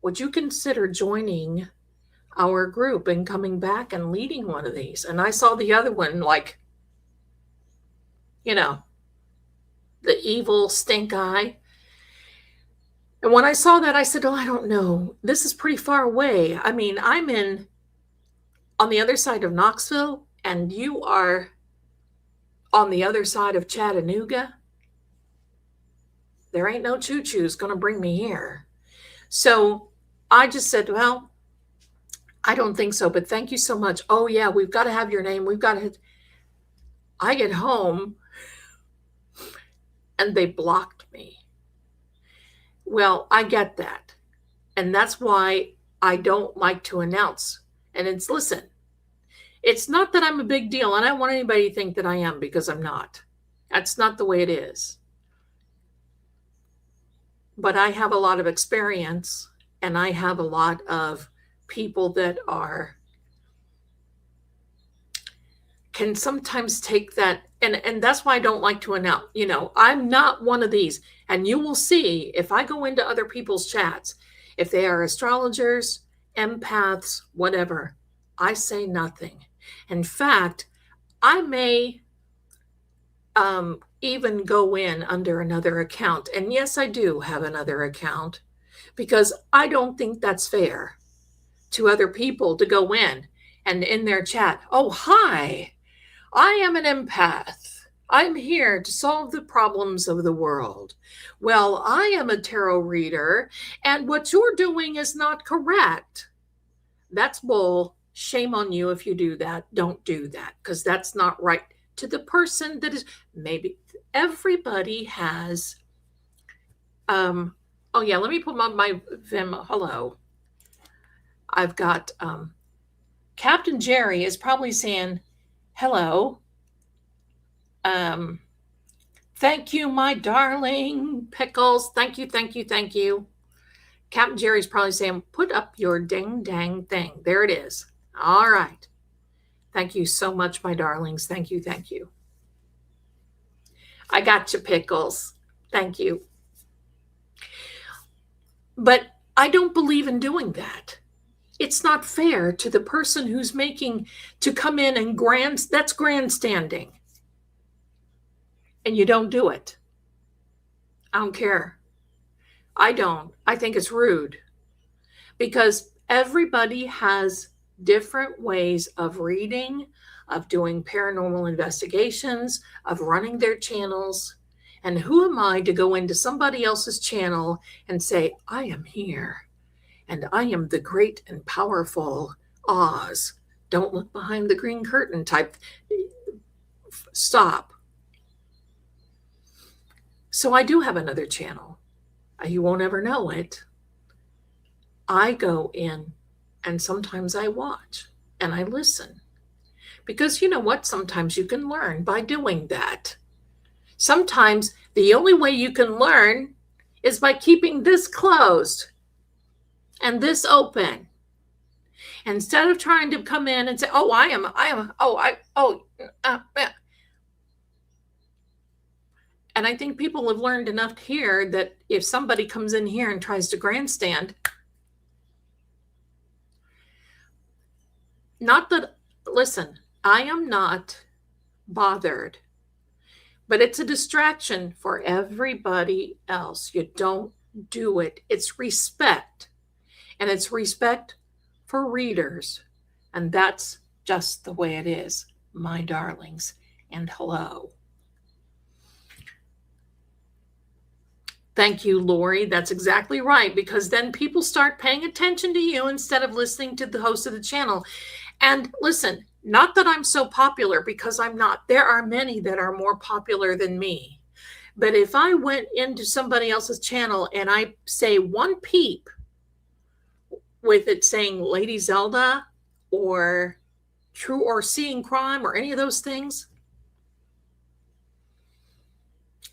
would you consider joining our group and coming back and leading one of these? And I saw the other one, like, the evil stink eye. And when I saw that, I said, oh, I don't know. This is pretty far away. I mean, I'm on the other side of Knoxville, and you are on the other side of Chattanooga. There ain't no choo-choo's going to bring me here. So I just said, well, I don't think so, but thank you so much. Oh, yeah, we've got to have your name. I get home, and they blocked me. Well, I get that. And that's why I don't like to announce. And listen, it's not that I'm a big deal. And I don't want anybody to think that I am, because I'm not. That's not the way it is. But I have a lot of experience, and I have a lot of people that can sometimes take that. And that's why I don't like to announce, I'm not one of these. And you will see if I go into other people's chats, if they are astrologers, empaths, whatever, I say nothing. In fact, I may even go in under another account. And yes, I do have another account, because I don't think that's fair to other people to go in and in their chat, oh, hi, I am an empath. I'm here to solve the problems of the world. Well, I am a tarot reader, and what you're doing is not correct. That's bull. Shame on you if you do that. Don't do that, because that's not right to the person that is. Maybe everybody has. Oh yeah, let me put my Vim. Hello. I've got Captain Jerry is probably saying hello. Thank you, my darling Pickles. Thank you. Captain Jerry's probably saying, put up your ding dang thing. There it is. All right. Thank you so much, my darlings. Thank you. I got you, Pickles. Thank you. But I don't believe in doing that. It's not fair to the person who's making to come in and that's grandstanding. And you don't do it. I don't care. I don't. I think it's rude because everybody has different ways of reading, of doing paranormal investigations, of running their channels. And who am I to go into somebody else's channel and say, I am here and I am the great and powerful Oz? Don't look behind the green curtain type. Stop. So I do have another channel. You won't ever know it. I go in and sometimes I watch and I listen. Because you know what? Sometimes you can learn by doing that. Sometimes the only way you can learn is by keeping this closed and this open. Instead of trying to come in and say, oh, and I think people have learned enough here that if somebody comes in here and tries to grandstand, not that, listen, I am not bothered, but it's a distraction for everybody else. You don't do it. It's respect, and it's respect for readers, and that's just the way it is, my darlings, and hello. Thank you, Lori. That's exactly right, because then people start paying attention to you instead of listening to the host of the channel. And listen, not that I'm so popular, because I'm not. There are many that are more popular than me. But if I went into somebody else's channel and I say one peep with it saying Lady Zelda or True or Seeing Crime or any of those things,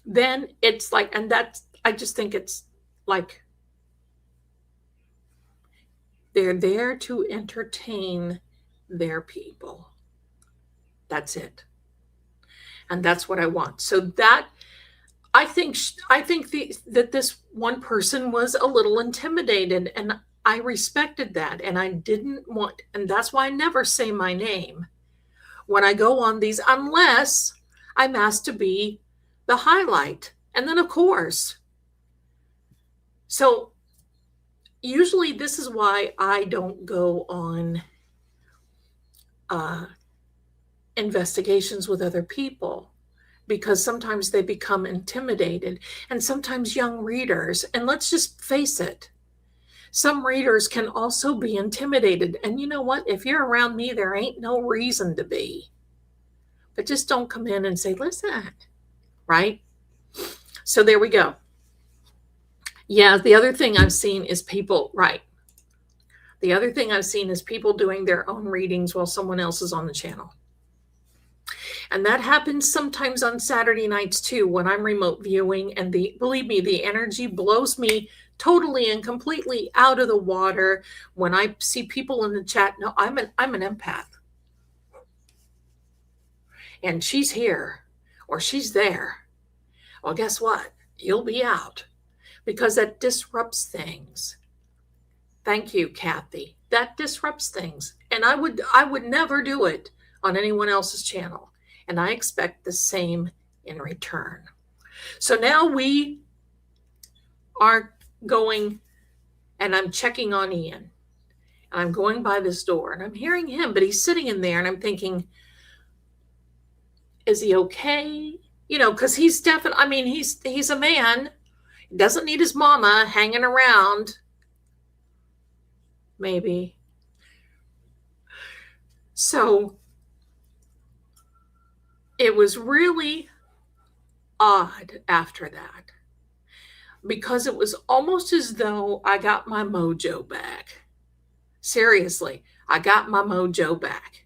then it's like, and that's, I just think it's like they're there to entertain their people. That's it. And that's what I want. So that I think that this one person was a little intimidated, and I respected that, and I didn't want, and that's why I never say my name when I go on these, unless I'm asked to be the highlight. And then, of course, so usually this is why I don't go on investigations with other people, because sometimes they become intimidated, and sometimes young readers, and let's just face it, some readers can also be intimidated. And you know what? If you're around me, there ain't no reason to be. But just don't come in and say, listen, right? So there we go. Yeah, the other thing I've seen is people, right. The other thing I've seen is people doing their own readings while someone else is on the channel. And that happens sometimes on Saturday nights too, when I'm remote viewing, and believe me, the energy blows me totally and completely out of the water when I see people in the chat. No, I'm an empath. And she's here or she's there. Well, guess what? You'll be out, because that disrupts things. Thank you, Kathy. That disrupts things. And I would never do it on anyone else's channel. And I expect the same in return. So now we are going, and I'm checking on Ian. And I'm going by this door, and I'm hearing him, but he's sitting in there, and I'm thinking, is he okay? You know, because he's definitely, I mean, he's a man. He doesn't need his mama hanging around. Maybe. So it was really odd after that, because it was almost as though I got my mojo back. Seriously, I got my mojo back.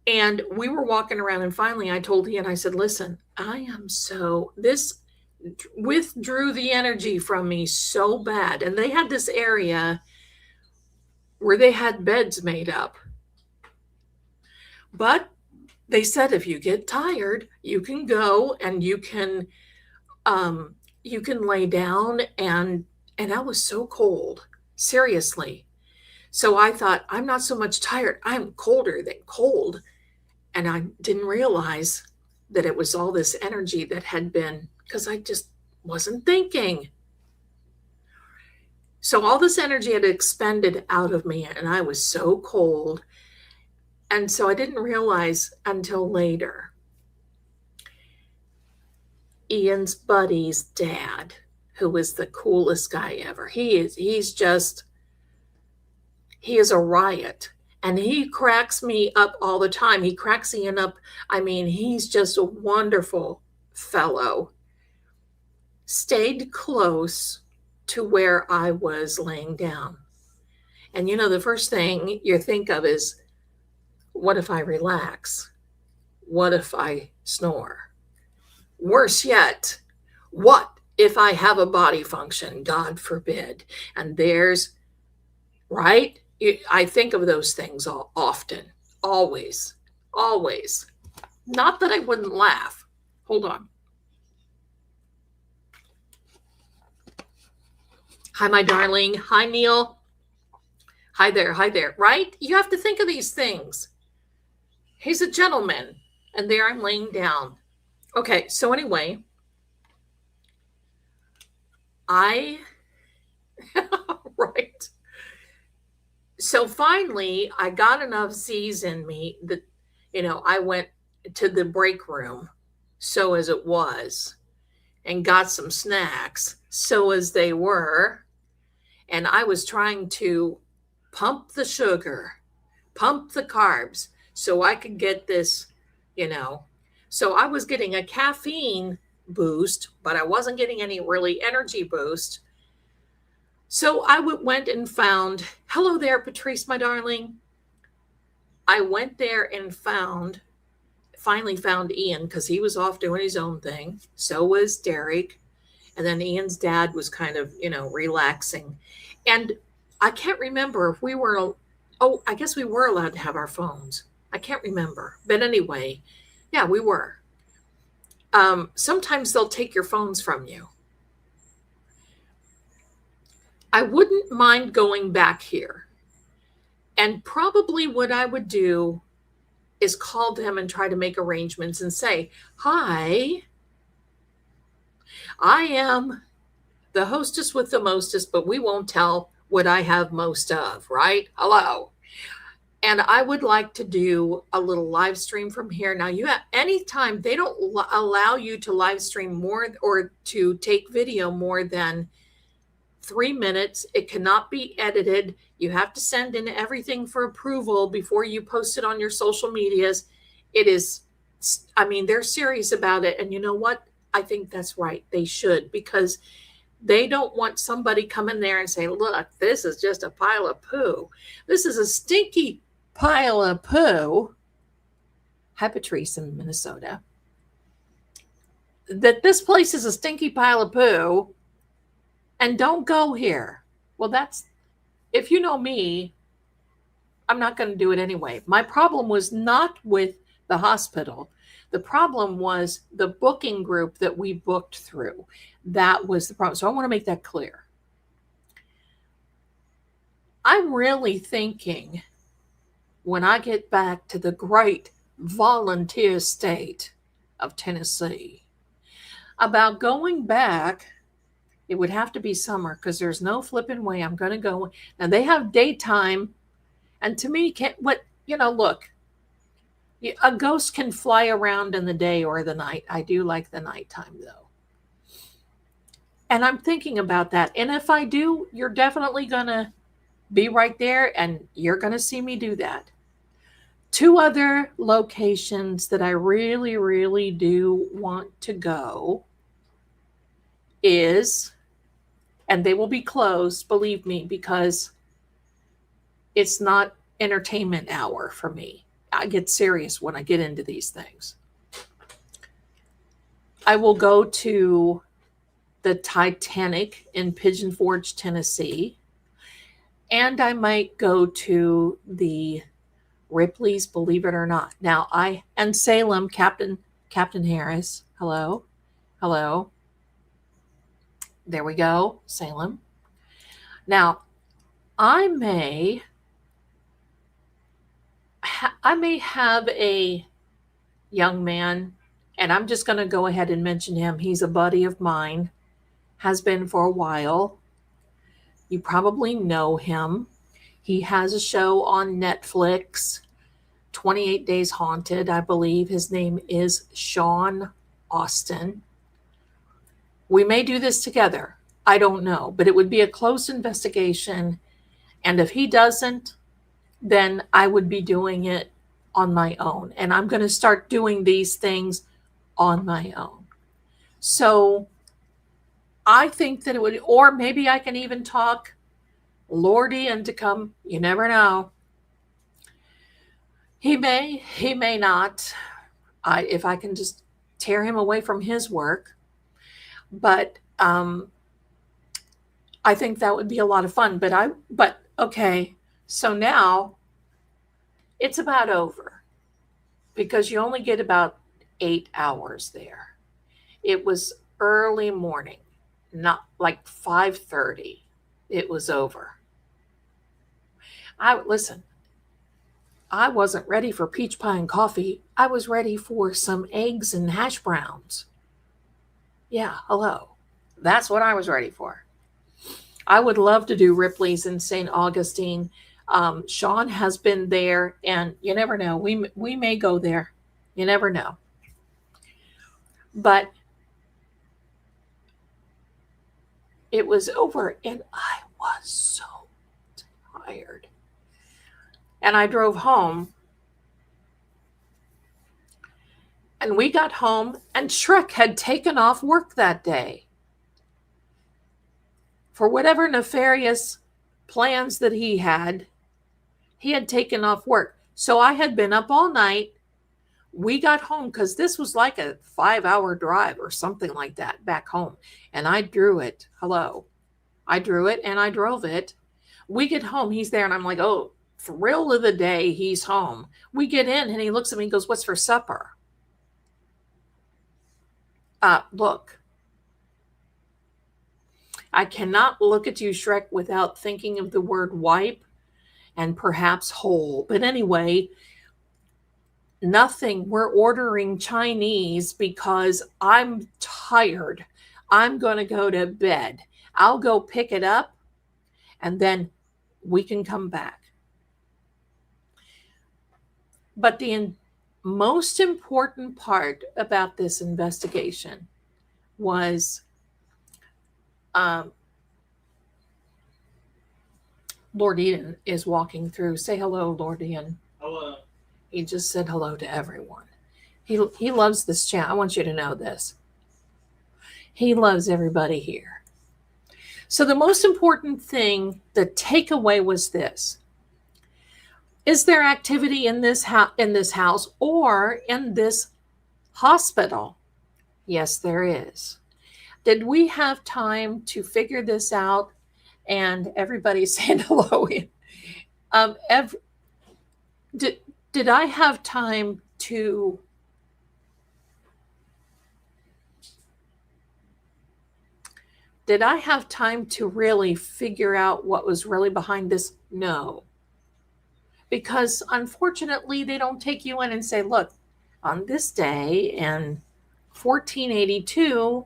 And we were walking around, and finally I told Ian, I said, listen, this withdrew the energy from me so bad. And they had this area where they had beds made up. But they said, if you get tired, you can go and you can lay down, and I was so cold, seriously. So I thought, I'm not so much tired, I'm colder than cold. And I didn't realize that it was all this energy that had been, because I just Wasn't thinking. So all this energy had expended out of me, and I was so cold. And so I didn't realize until later. Ian's buddy's dad, who was the coolest guy ever. He is a riot. And he cracks me up all the time. He cracks Ian up. I mean, he's just a wonderful fellow. Stayed close to where I was laying down. And the first thing you think of is, what if I relax? What if I snore? Worse yet, what if I have a body function? God forbid. And right? I think of those things often, always, always. Not that I wouldn't laugh. Hold on. Hi, my darling. Hi, Neil. Hi there, right? You have to think of these things. He's a gentleman, and there I'm laying down. Okay, so anyway, right. So finally, I got enough Z's in me that, I went to the break room, so as it was, and got some snacks, so as they were. And I was trying to pump the sugar, pump the carbs, so I could get this, So I was getting a caffeine boost, but I wasn't getting any really energy boost. So I went and found, hello there, Patrice, my darling. I went there and finally found Ian, because he was off doing his own thing. So was Derek. And then Ian's dad was kind of, relaxing. And I can't remember if we were, I guess we were allowed to have our phones. I can't remember. But anyway, yeah, we were. Sometimes they'll take your phones from you. I wouldn't mind going back here. And probably what I would do is call them and try to make arrangements and say, hi, I am the hostess with the mostest, but we won't tell what I have most of, right? Hello. And I would like to do a little live stream from here. Now, anytime they don't allow you to live stream more or to take video more than 3 minutes. It cannot be edited. You have to send in everything for approval before you post it on your social medias. They're serious about it. And you know what? I think that's right. They should, because they don't want somebody coming there and say, look, this is just a pile of poo. This is a stinky pile of poo. Hi, Patrice in Minnesota. That this place is a stinky pile of poo. And don't go here. Well, if you know me, I'm not going to do it anyway. My problem was not with the hospital. The problem was the booking group that we booked through. That was the problem. So I want to make that clear. I'm really thinking, when I get back to the great volunteer state of Tennessee, about going back. It would have to be summer, because there's no flipping way I'm going to go. Now, they have daytime. And to me, look, a ghost can fly around in the day or the night. I do like the nighttime, though. And I'm thinking about that. And if I do, you're definitely going to be right there, and you're going to see me do that. 2 other locations that I really, really do want to go and they will be closed, believe me, because it's not entertainment hour for me. I get serious when I get into these things. I will go to the Titanic in Pigeon Forge, Tennessee. And I might go to the Ripley's, believe it or not. Now, and Salem, Captain Harris. Hello. There we go, Salem. Now, I may have a young man, and I'm just going to go ahead and mention him. He's a buddy of mine. has been for a while. You probably know him. He has a show on Netflix, 28 Days Haunted, I believe. His name is Sean Austin. We may do this together. I don't know, but it would be a close investigation. And if he doesn't, then I would be doing it on my own. And I'm going to start doing these things on my own. So I think that it would, or maybe I can even talk Lordy into come. You never know. He may not. If I can just tear him away from his work. But I think that would be a lot of fun. But okay. So now it's about over because you only get about 8 hours there. It was early morning, not like 5:30. It was over. Listen, I wasn't ready for peach pie and coffee. I was ready for some eggs and hash browns. Yeah, hello. That's what I was ready for. I would love to do Ripley's in St. Augustine. Sean has been there, and you never know. We may go there. You never know. But it was over, and I was so tired. And I drove home. And we got home, and Shrek had taken off work that day. For whatever nefarious plans that he had taken off work. So I had been up all night. We got home because this was like a 5-hour drive or something like that back home. And I drew it. Hello. I drew it and I drove it. We get home. He's there. And I'm like, oh, thrill of the day. He's home. We get in and he looks at me and goes, what's for supper? Look. I cannot look at you, Shrek, without thinking of the word wipe and perhaps hole. But anyway, nothing. We're ordering Chinese because I'm tired. I'm going to go to bed. I'll go pick it up and then we can come back. But the most important part about this investigation was Lord Ian is walking through. Say hello, Lord Ian. Hello. He just said hello to everyone. He loves this chat. I want you to know this. He loves everybody here. So the most important thing, the takeaway was this. Is there activity in this house or in this hospital? Yes, there is. Did we have time to figure this out? And everybody's saying hello. Did I have time to really figure out what was really behind this? No. Because unfortunately, they don't take you in and say, look, on this day in 1482,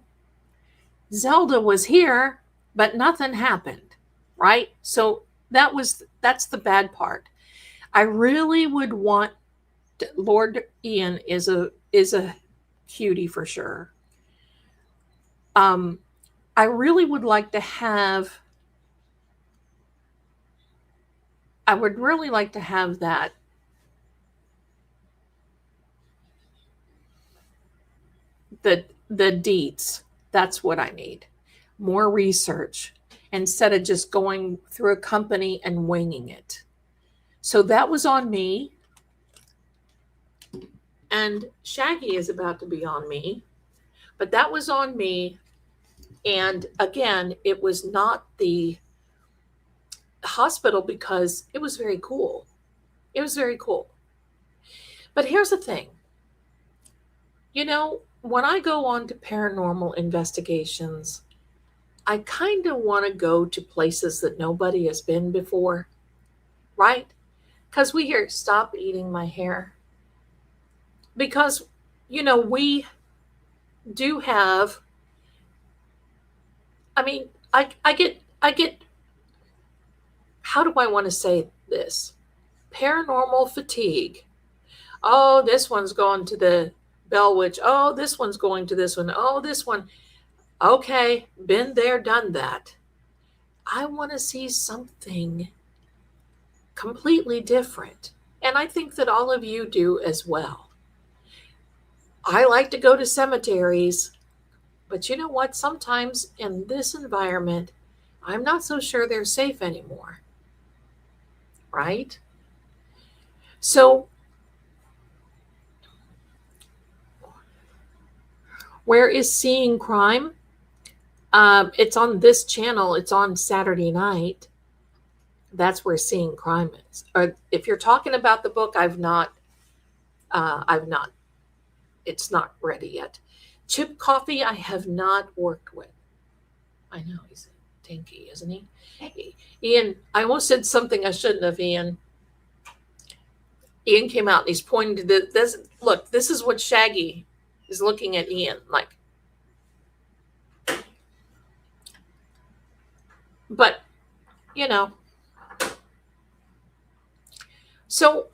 Zelda was here, but nothing happened, right? So that's the bad part. I really would want Lord Ian is a cutie for sure. I really would like to have. I would really like to have that. The deets. That's what I need. More research instead of just going through a company and winging it. So that was on me. And Shaggy is about to be on me. But that was on me. And again, it was not the hospital because it was very cool. It was very cool. But here's the thing. You know, when I go on to paranormal investigations, I kind of want to go to places that nobody has been before, right? Because we hear, stop eating my hair. Because, you know, we do have I mean, I get, how do I want to say this? Paranormal fatigue. Oh, this one's going to the Bell Witch. Oh, this one's going to this one. Oh, this one. Okay, been there, done that. I want to see something completely different. And I think that all of you do as well. I like to go to cemeteries, but you know what? Sometimes in this environment, I'm not so sure they're safe anymore. Right? So, where is Seeing Crime? It's on this channel. It's on Saturday night. That's where Seeing Crime is. Or if you're talking about the book, I've not. It's not ready yet. Chip Coffee, I have not worked with. I know he's tinky, isn't he? Ian, I almost said something I shouldn't have. Ian came out and he's pointing to this. Look, this is what Shaggy is looking at Ian like. But, you know. So,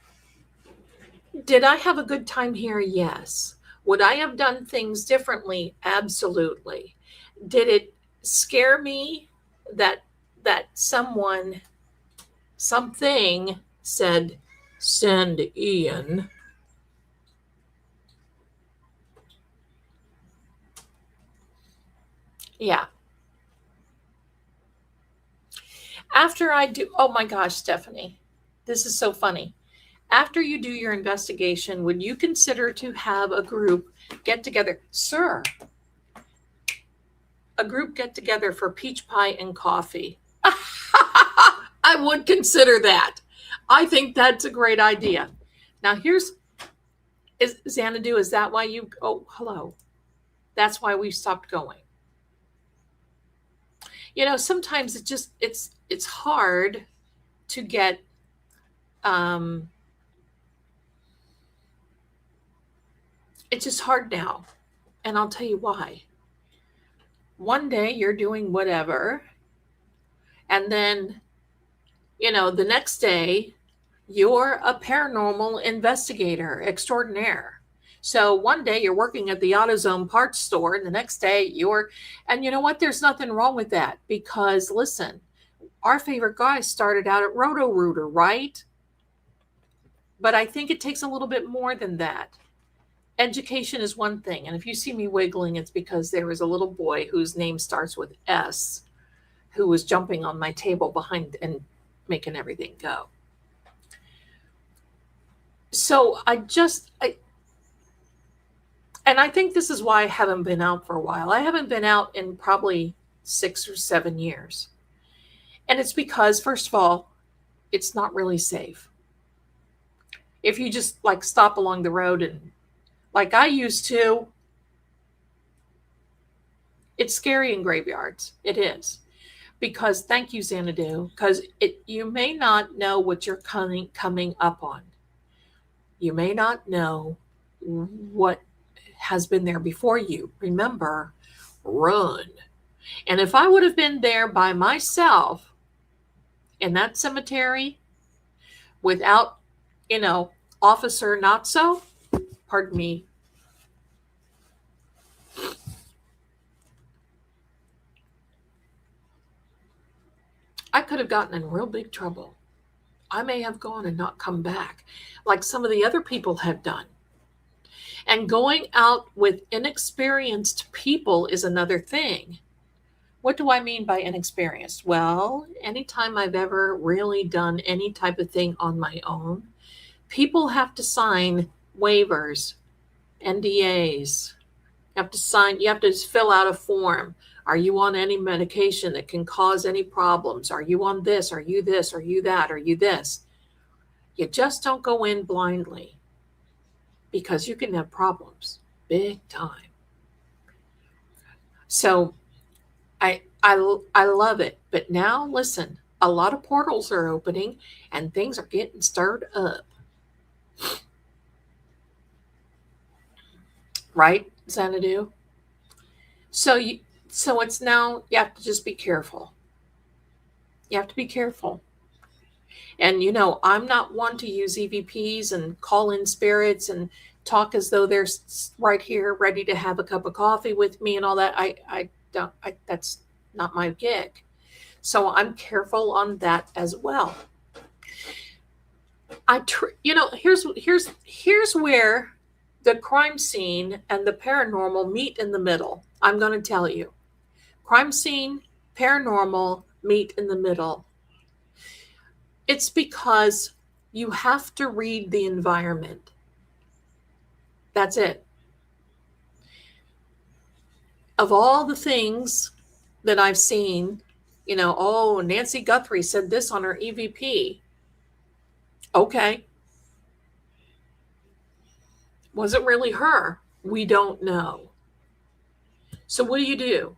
did I have a good time here? Yes. Would I have done things differently? Absolutely. Did it scare me that something said, send Ian? Yeah. After I do, oh my gosh, Stephanie, this is so funny. After you do your investigation, would you consider to have a group get together? Sir, a group get together for peach pie and coffee. I would consider that. I think that's a great idea. Now is Xanadu, is that why you, oh, hello. That's why we stopped going. You know, sometimes it's hard to get, it's just hard now. And I'll tell you why. One day you're doing whatever, and then, the next day you're a paranormal investigator extraordinaire. So one day you're working at the AutoZone parts store, and the next day and you know what? There's nothing wrong with that, because listen, our favorite guy started out at Roto-Rooter, right? But I think it takes a little bit more than that. Education is one thing. And if you see me wiggling, it's because there was a little boy whose name starts with S who was jumping on my table behind and making everything go. So and I think this is why I haven't been out for a while. I haven't been out in probably 6 or 7 years. And it's because, first of all, it's not really safe. If you just stop along the road and like I used to, it's scary in graveyards. It is. Because, thank you, Xanadu, because you may not know what you're coming up on. You may not know what has been there before you. Remember, run. And if I would have been there by myself in that cemetery without, Officer Not So, pardon me, I could have gotten in real big trouble. I may have gone and not come back like some of the other people have done. And going out with inexperienced people is another thing. What do I mean by inexperienced? Well, anytime I've ever really done any type of thing on my own, people have to sign waivers, NDAs. You have to fill out a form. Are you on any medication that can cause any problems? Are you on this? Are you this? Are you that? Are you this? You just don't go in blindly, because you can have problems big time. So I love it. But now listen, a lot of portals are opening and things are getting stirred up. Right, Xanadu? So So it's now, you have to just be careful. You have to be careful. And, I'm not one to use EVPs and call in spirits and talk as though they're right here ready to have a cup of coffee with me and all that. I don't, that's not my gig. So I'm careful on that as well. Here's where the crime scene and the paranormal meet in the middle. I'm going to tell you. Crime scene, paranormal meet in the middle. It's because you have to read the environment. That's it. Of all the things that I've seen, Nancy Guthrie said this on her EVP. Okay. Was it really her? We don't know. So what do?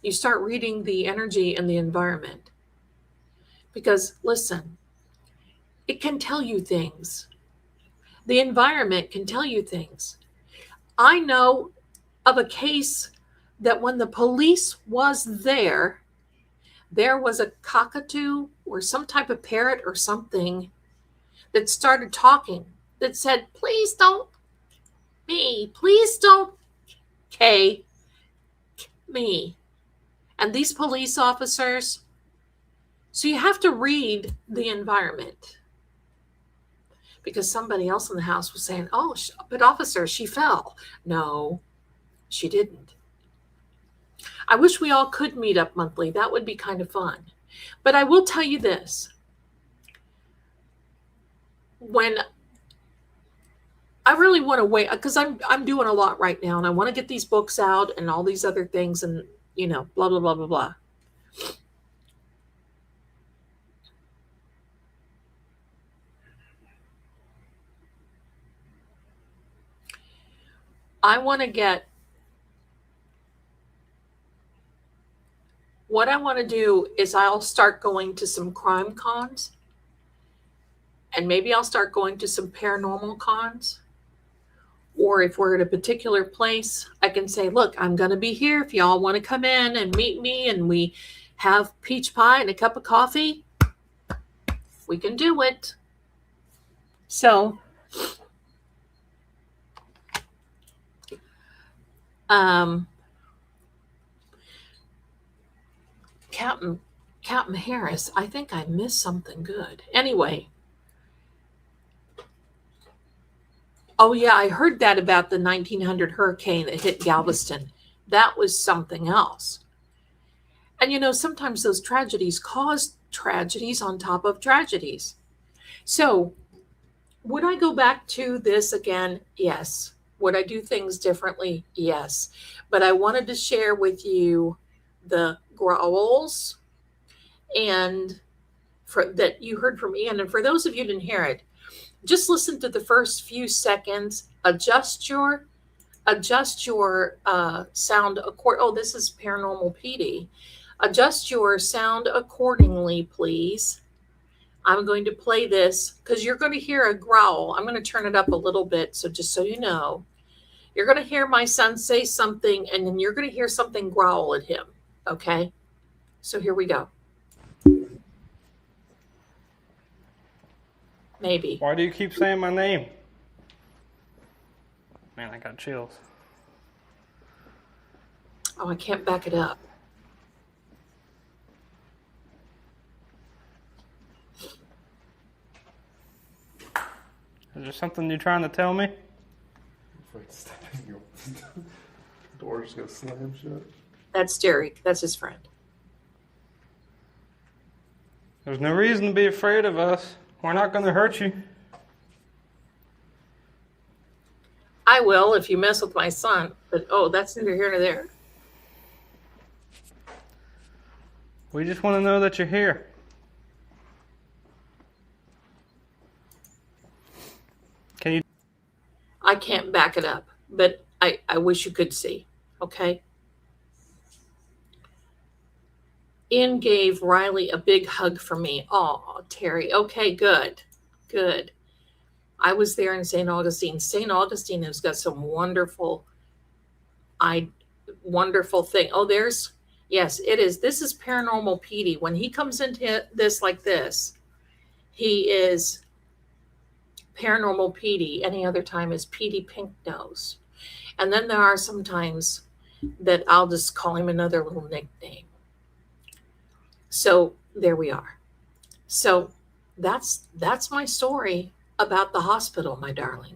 You start reading the energy and the environment. Because listen, it can tell you things. The environment can tell you things. I know of a case that when the police was there was a cockatoo or some type of parrot or something that started talking that said, please don't me, please don't me. And these police officers, so you have to read the environment. Because somebody else in the house was saying, oh, but officer, she fell. No, she didn't. I wish we all could meet up monthly. That would be kind of fun. But I will tell you this. When I really want to wait, because I'm doing a lot right now, and I want to get these books out and all these other things, and blah, blah, blah, blah, blah. What I want to do is I'll start going to some crime cons, and maybe I'll start going to some paranormal cons. Or if we're at a particular place, I can say, look, I'm going to be here. If y'all want to come in and meet me and we have peach pie and a cup of coffee, we can do it. So, Captain Harris, I think I missed something good. Anyway. Oh, yeah, I heard that about the 1900 hurricane that hit Galveston. That was something else. And sometimes those tragedies cause tragedies on top of tragedies. So, would I go back to this again? Yes. Would I do things differently? Yes. But I wanted to share with you the growls and that you heard from Ian. And for those of you who didn't hear it, just listen to the first few seconds. Adjust your sound. Oh, this is Paranormal PD. Adjust your sound accordingly, please. I'm going to play this because you're going to hear a growl. I'm going to turn it up a little bit, so just so you know. You're going to hear my son say something, and then you're going to hear something growl at him, okay? So here we go. Maybe. Why do you keep saying my name? Man, I got chills. Oh, I can't back it up. Is there something you're trying to tell me? The door's gonna slam shut. That's Derek. That's his friend. There's no reason to be afraid of us. We're not going to hurt you. I will if you mess with my son. But, that's neither here nor there. We just want to know that you're here. Can you? I can't back it up, but I wish you could see. Okay? Ian gave Riley a big hug for me. Oh, Terry. Okay, good. Good. I was there in St. Augustine. St. Augustine has got some wonderful wonderful thing. Oh, yes, it is. This is Paranormal Petey. When he comes into this like this, he is Paranormal Petey. Any other time is Petey Pink Nose. And then there are some times that I'll just call him another little nickname. So there we are. So that's my story about the hospital, my darling.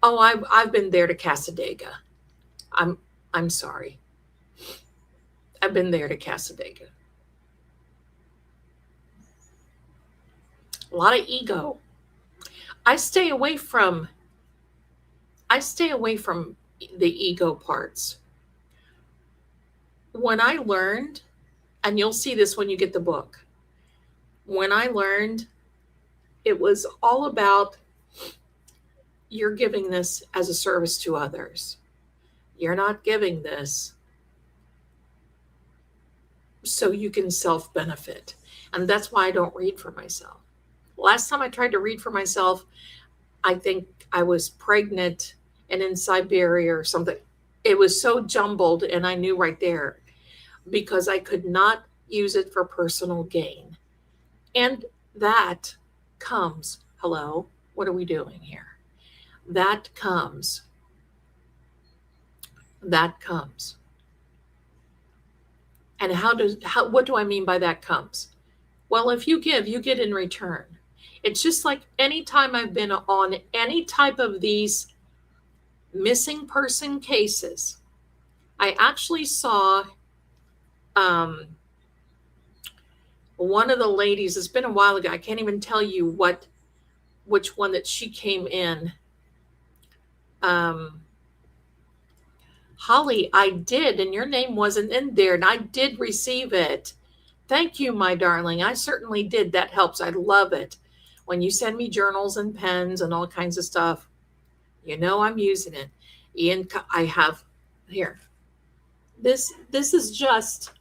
Oh, I've been there to Casadega. I'm sorry. I've been there to Casadega. A lot of ego. I stay away from the ego parts. When I learned, and you'll see this when you get the book, when I learned, it was all about you're giving this as a service to others. You're not giving this so you can self-benefit. And that's why I don't read for myself. Last time I tried to read for myself, I think I was pregnant and in Siberia or something. It was so jumbled, and I knew right there, because I could not use it for personal gain. And that comes, hello, what are we doing here? That comes. And what do I mean by that comes? Well, if you give, you get in return. It's just like any time I've been on any type of these missing person cases, I actually saw one of the ladies, it's been a while ago, I can't even tell you which one that she came in. Holly, I did, and your name wasn't in there, and I did receive it. Thank you, my darling. I certainly did. That helps. I love it. When you send me journals and pens and all kinds of stuff, you know I'm using it. Ian, I have here. This is just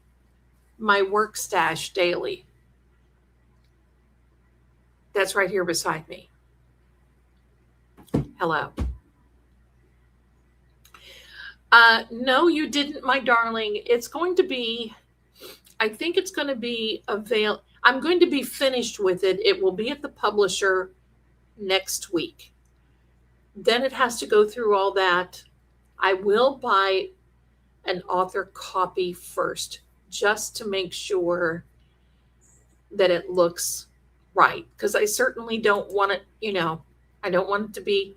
my work stash daily. That's right here beside me. Hello. No, you didn't, my darling. It's going to be, I think it's going to be I'm going to be finished with it. It will be at the publisher next week. Then it has to go through all that. I will buy an author copy first, just to make sure that it looks right. Because I certainly don't want it, I don't want it to be,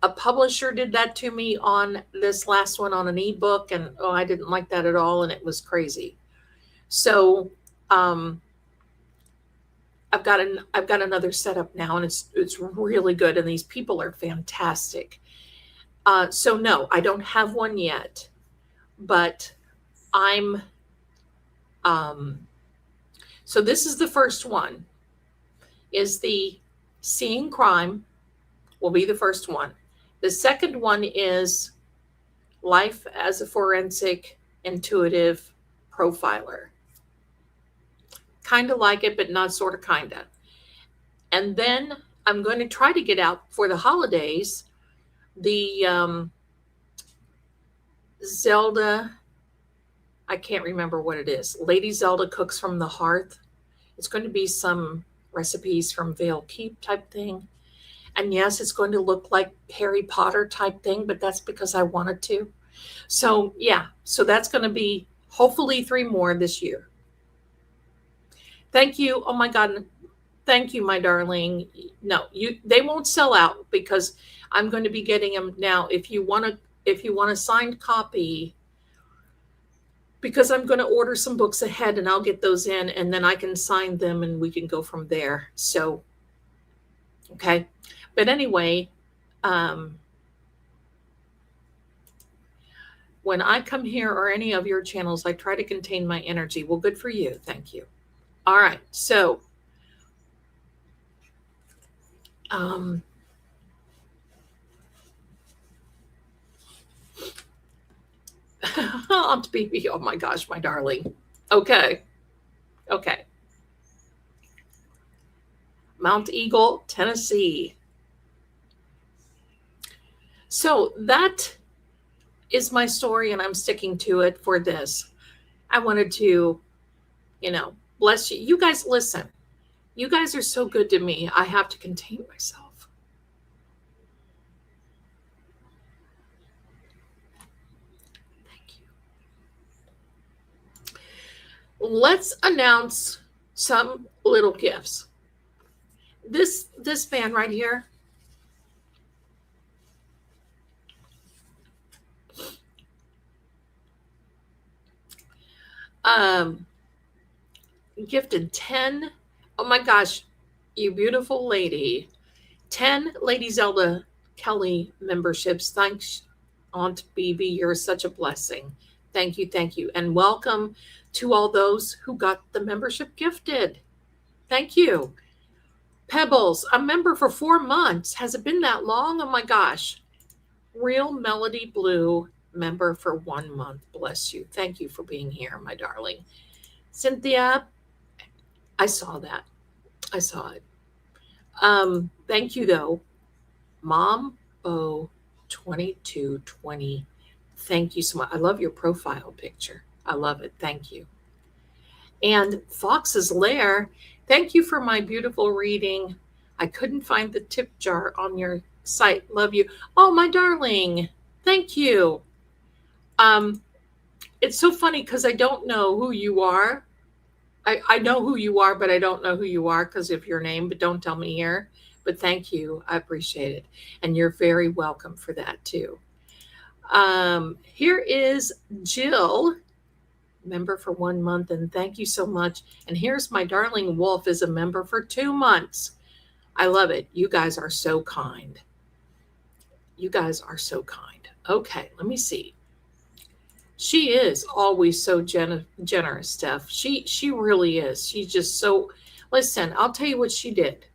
a publisher did that to me on this last one on an ebook, and I didn't like that at all, and it was crazy. So I've got another setup now, and it's really good, and these people are fantastic. So no, I don't have one yet, but I'm so this is the first one, is the Seeing Crime will be the first one. The second one is Life as a Forensic Intuitive Profiler. Kind of like it, but not sort of kind of. And then I'm going to try to get out for the holidays the Zelda, I can't remember what it is. Lady Zelda Cooks from the Hearth. It's going to be some recipes from Vale Keep type thing. And yes, it's going to look like Harry Potter type thing, but that's because I wanted to. So yeah, so that's going to be hopefully 3 more this year. Thank you. Oh my God. Thank you, my darling. No, they won't sell out, because I'm going to be getting them now. If you want a signed copy, because I'm going to order some books ahead, and I'll get those in, and then I can sign them and we can go from there. So, okay. But anyway, when I come here or any of your channels, I try to contain my energy. Well, good for you. Thank you. All right. So, Aunt BB, oh my gosh, my darling. Okay. Mount Eagle, Tennessee. So that is my story, and I'm sticking to it for this. I wanted to, bless you. You guys listen. You guys are so good to me. I have to contain myself. Thank you. Let's announce some little gifts. This band right here, gifted 10. Oh my gosh, you beautiful lady. 10 Lady Zelda Kelly memberships. Thanks, Aunt BB. You're such a blessing. Thank you, thank you. And welcome to all those who got the membership gifted. Thank you. Pebbles, a member for 4 months. Has it been that long? Oh my gosh. Real Melody Blue, member for 1 month. Bless you. Thank you for being here, my darling. Cynthia, I saw that. I saw it. Thank you, though. Mom O 2220. Thank you so much. I love your profile picture. I love it. Thank you. And Fox's Lair, thank you for my beautiful reading. I couldn't find the tip jar on your site. Love you. Oh, my darling. Thank you. It's so funny because I don't know who you are. I know who you are, but I don't know who you are because of your name, but don't tell me here. But thank you. I appreciate it. And you're very welcome for that too. Here is Jill, member for 1 month, and thank you so much. And here's my darling Wolf is a member for 2 months. I love it. You guys are so kind. You guys are so kind. Okay, let me see. She is always so generous, Steph. She really is. She's just so. Listen, I'll tell you what she did.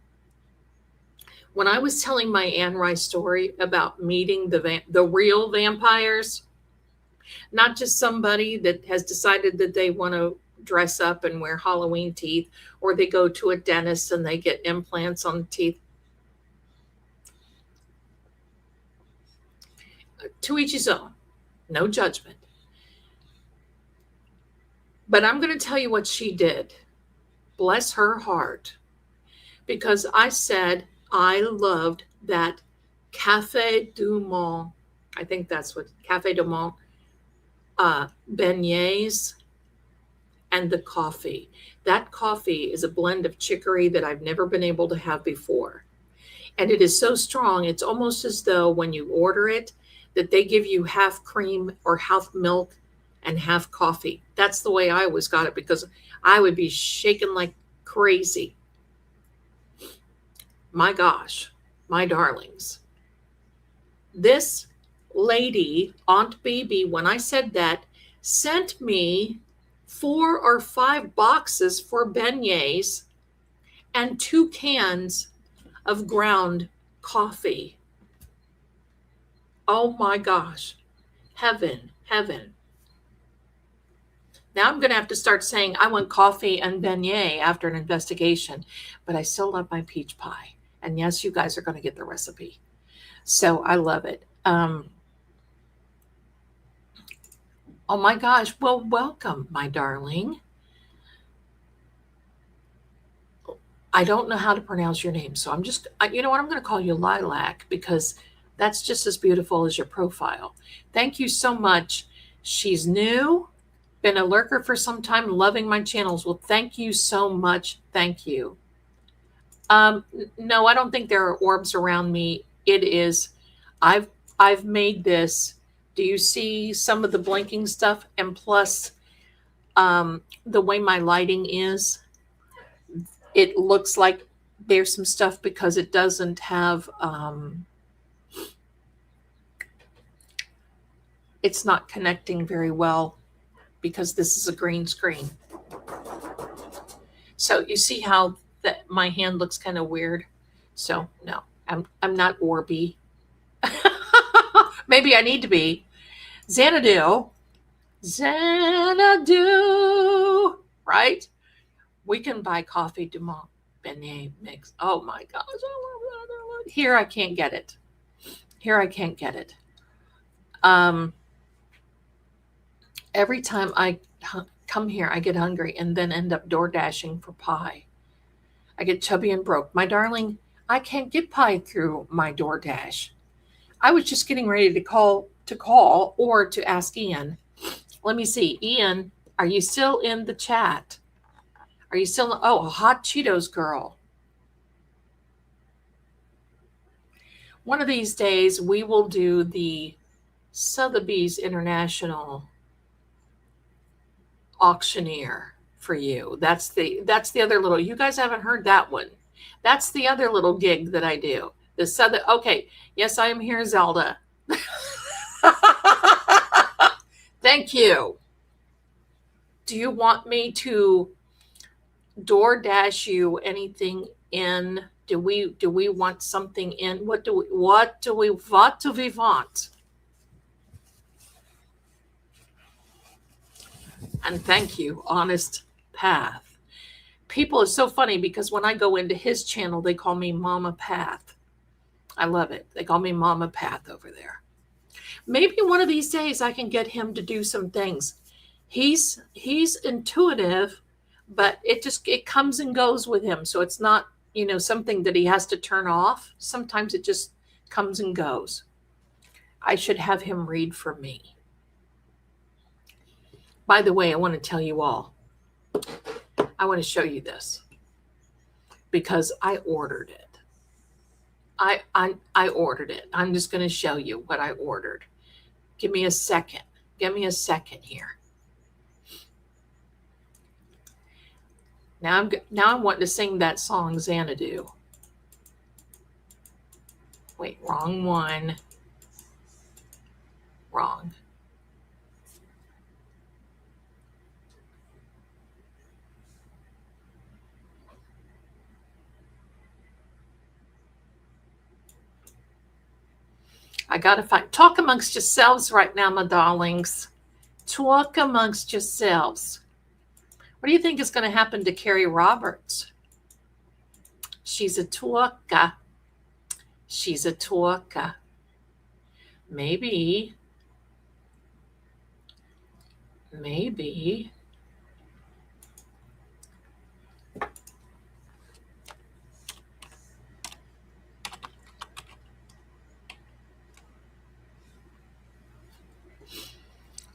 When I was telling my Anne Rice story about meeting the real vampires, not just somebody that has decided that they want to dress up and wear Halloween teeth, or they go to a dentist and they get implants on the teeth. To each his own. No judgment. But I'm going to tell you what she did. Bless her heart. Because I said I loved that Café du Monde. I think that's what Café du Monde. Beignets and the coffee. That coffee is a blend of chicory that I've never been able to have before. And it is so strong, it's almost as though when you order it, that they give you half cream or half milk and half coffee. That's the way I always got it because I would be shaking like crazy. My gosh, my darlings. This lady, Aunt BB, when I said that, sent me 4 or 5 boxes for beignets and 2 cans of ground coffee. Oh my gosh. Heaven, heaven. Now I'm going to have to start saying I want coffee and beignet after an investigation, but I still love my peach pie. And yes, you guys are going to get the recipe. So I love it. Oh my gosh. Well, welcome, my darling. I don't know how to pronounce your name. So I'm just, you know what? I'm going to call you Lilac because that's just as beautiful as your profile. Thank you so much. She's new, been a lurker for some time, loving my channels. Well, thank you so much. Thank you. No, I don't think there are orbs around me. It is, I've made this. Do you see some of the blinking stuff? And plus, the way my lighting is, it looks like there's some stuff because it doesn't have, it's not connecting very well because this is a green screen. So you see how that my hand looks kind of weird. So no, I'm not orby. Maybe I need to be. Xanadu, right? We can buy coffee du Monde beignet mix. Oh my gosh, I love that. Here I can't get it. Here I can't get it. Every time I come here, I get hungry and then end up door dashing for pie. I get chubby and broke. My darling, I can't get pie through my DoorDash. I was just getting ready to call or to ask Ian. Let me see. Ian, are you still in the chat? Are you still? Oh, a hot Cheetos girl. One of these days we will do the Sotheby's International auctioneer for you. That's the other little. You guys haven't heard that one. That's the other little gig that I do. Okay, yes, I am here, Zelda. Thank you. Do you want me to DoorDash you anything in? Do we want something in? What do we want? And thank you, Honest Path. People are so funny because when I go into his channel, they call me Mama Path. I love it. They call me Mama Path over there. Maybe one of these days I can get him to do some things. He's intuitive, but it comes and goes with him. So it's not, something that he has to turn off. Sometimes it just comes and goes. I should have him read for me. By the way, I want to tell you all, I want to show you this because I ordered it. I ordered it. I'm just going to show you what I ordered. Give me a second. Give me a second here. Now I'm wanting to sing that song Xanadu. Wait, wrong one. Wrong. I gotta talk amongst yourselves right now, my darlings. Talk amongst yourselves. What do you think is going to happen to Carrie Roberts? She's a talker. She's a talker. Maybe.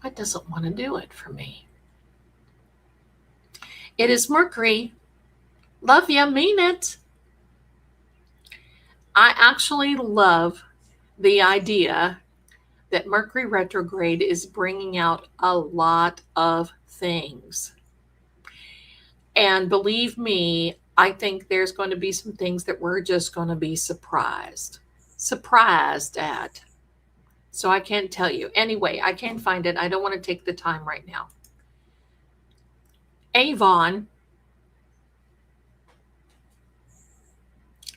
It doesn't want to do it for me. It is Mercury. Love ya, mean it. I actually love the idea that Mercury retrograde is bringing out a lot of things. And believe me, I think there's going to be some things that we're just going to be surprised at. So I can't tell you. Anyway, I can't find it. I don't want to take the time right now. Avon.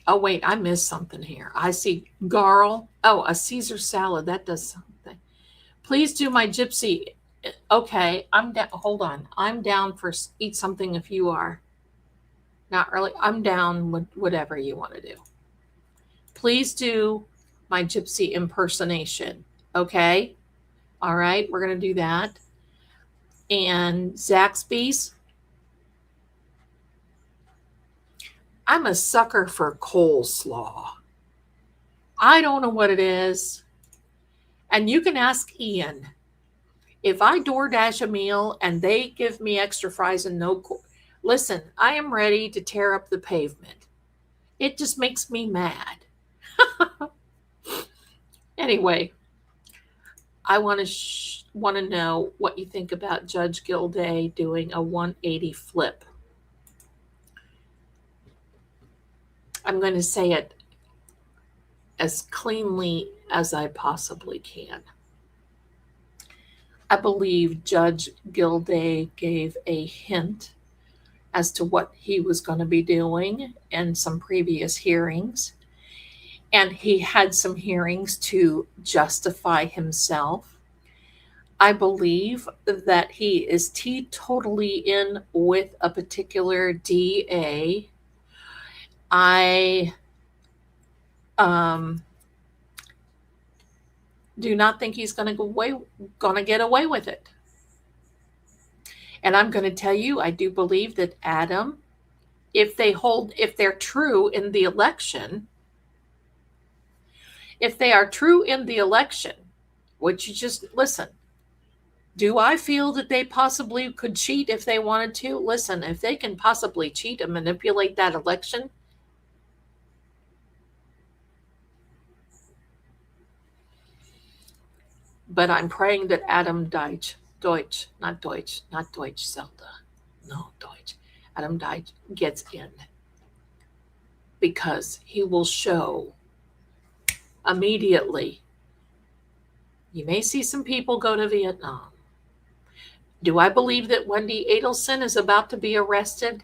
Oh, wait, I missed something here. I see Garl. Oh, a Caesar salad. That does something. Please do my gypsy. Okay, I'm down. Hold on. I'm down for eat something if you are. Not really. I'm down with whatever you want to do. Please do my gypsy impersonation. Okay? All right, we're going to do that. And Zaxby's. I'm a sucker for coleslaw. I don't know what it is. And you can ask Ian. If I DoorDash a meal and they give me extra fries and listen, I am ready to tear up the pavement. It just makes me mad. Anyway, I want to know what you think about Judge Gilday doing a 180 flip. I'm going to say it as cleanly as I possibly can. I believe Judge Gilday gave a hint as to what he was going to be doing in some previous hearings. And he had some hearings to justify himself. I believe that he is teetotally in with a particular DA. I do not think he's going to get away with it. And I'm going to tell you, I do believe that Adam, if they're true in the election, would you just listen? Do I feel that they possibly could cheat if they wanted to? Listen, if they can possibly cheat and manipulate that election, but I'm praying that Adam not Deutsch, Zelda. No, Deutsch. Adam Deutsch gets in because he will show immediately. You may see some people go to Vietnam. Do I believe that Wendy Adelson is about to be arrested?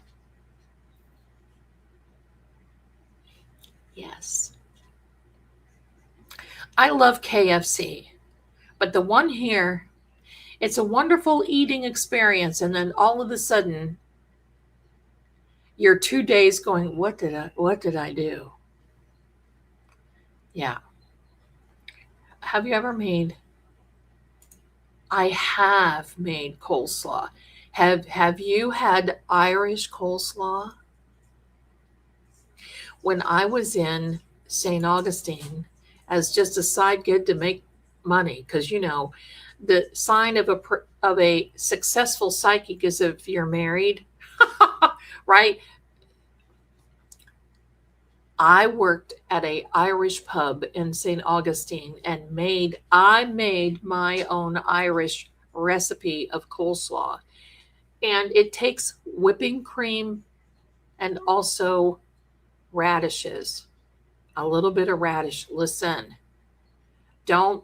Yes. I love KFC, but the one here, it's a wonderful eating experience, and then all of a sudden, you're 2 days going, what did I do? Yeah. Have you ever made? I have made coleslaw. Have you had Irish coleslaw? When I was in St. Augustine as just a side gig to make money, because the sign of a successful psychic is if you're married, right? I worked at a Irish pub in St. Augustine and I made my own Irish recipe of coleslaw. And it takes whipping cream and also radishes, a little bit of radish. Listen, don't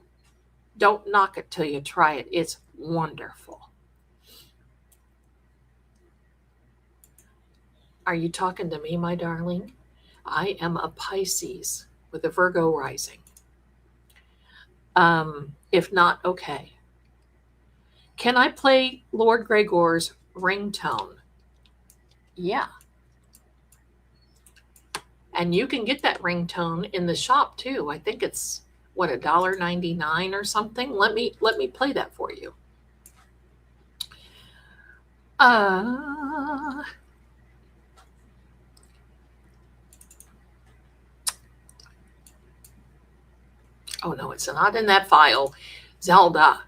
knock it till you try it. It's wonderful. Are you talking to me, my darling? I am a Pisces with a Virgo rising. If not, okay. Can I play Lord Gregor's ringtone? Yeah. And you can get that ringtone in the shop too. I think it's $1.99 or something. Let me play that for you. Oh no, it's not in that file. Zelda.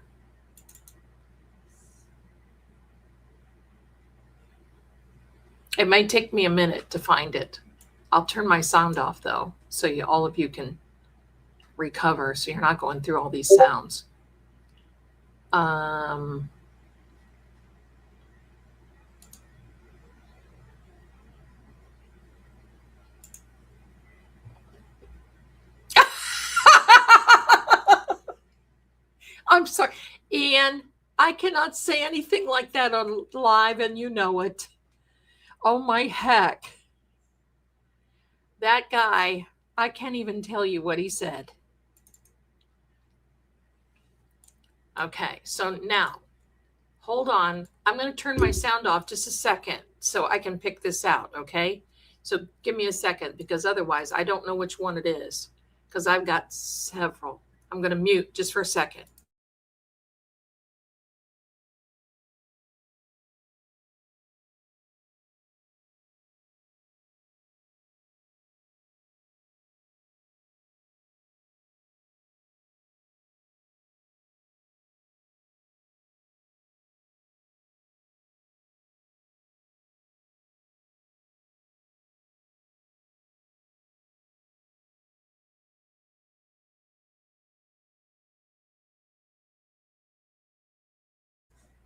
It may take me a minute to find it. I'll turn my sound off though, so all of you can recover, so you're not going through all these sounds. I'm sorry, Ian. I cannot say anything like that on live, and you know it. Oh my heck. That guy, I can't even tell you what he said. Okay, so now, hold on. I'm going to turn my sound off just a second so I can pick this out, okay? So give me a second, because otherwise I don't know which one it is, because I've got several. I'm going to mute just for a second.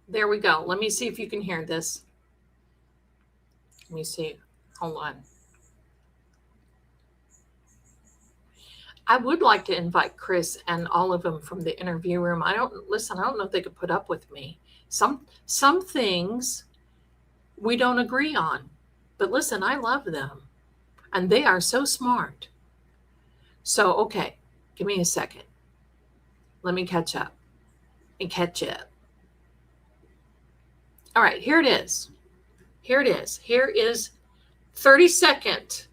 There we go. Let me see if you can hear this. Let me see. Hold on. I would like to invite Chris and all of them from the interview room. I don't know if they could put up with me. Some things we don't agree on. But listen, I love them. And they are so smart. So, okay, give me a second. Let me catch up. All right, here it is. Here is 30-second.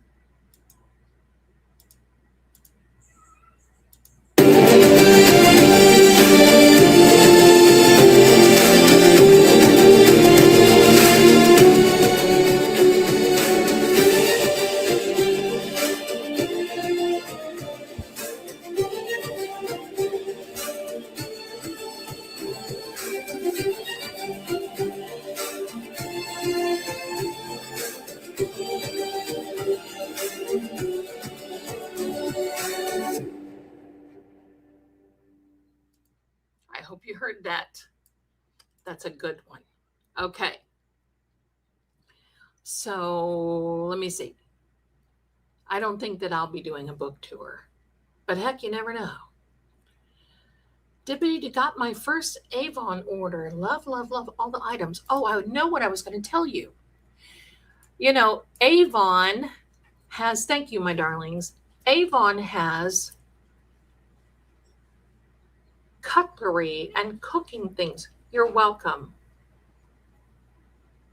I hope you heard that. That's a good one. Okay. So let me see. I don't think that I'll be doing a book tour, but heck, you never know. Dippity got my first Avon order. Love, love, love all the items. Oh, I know what I was going to tell you. You know, Avon has, thank you, my darlings. Avon has cutlery and cooking things. You're welcome.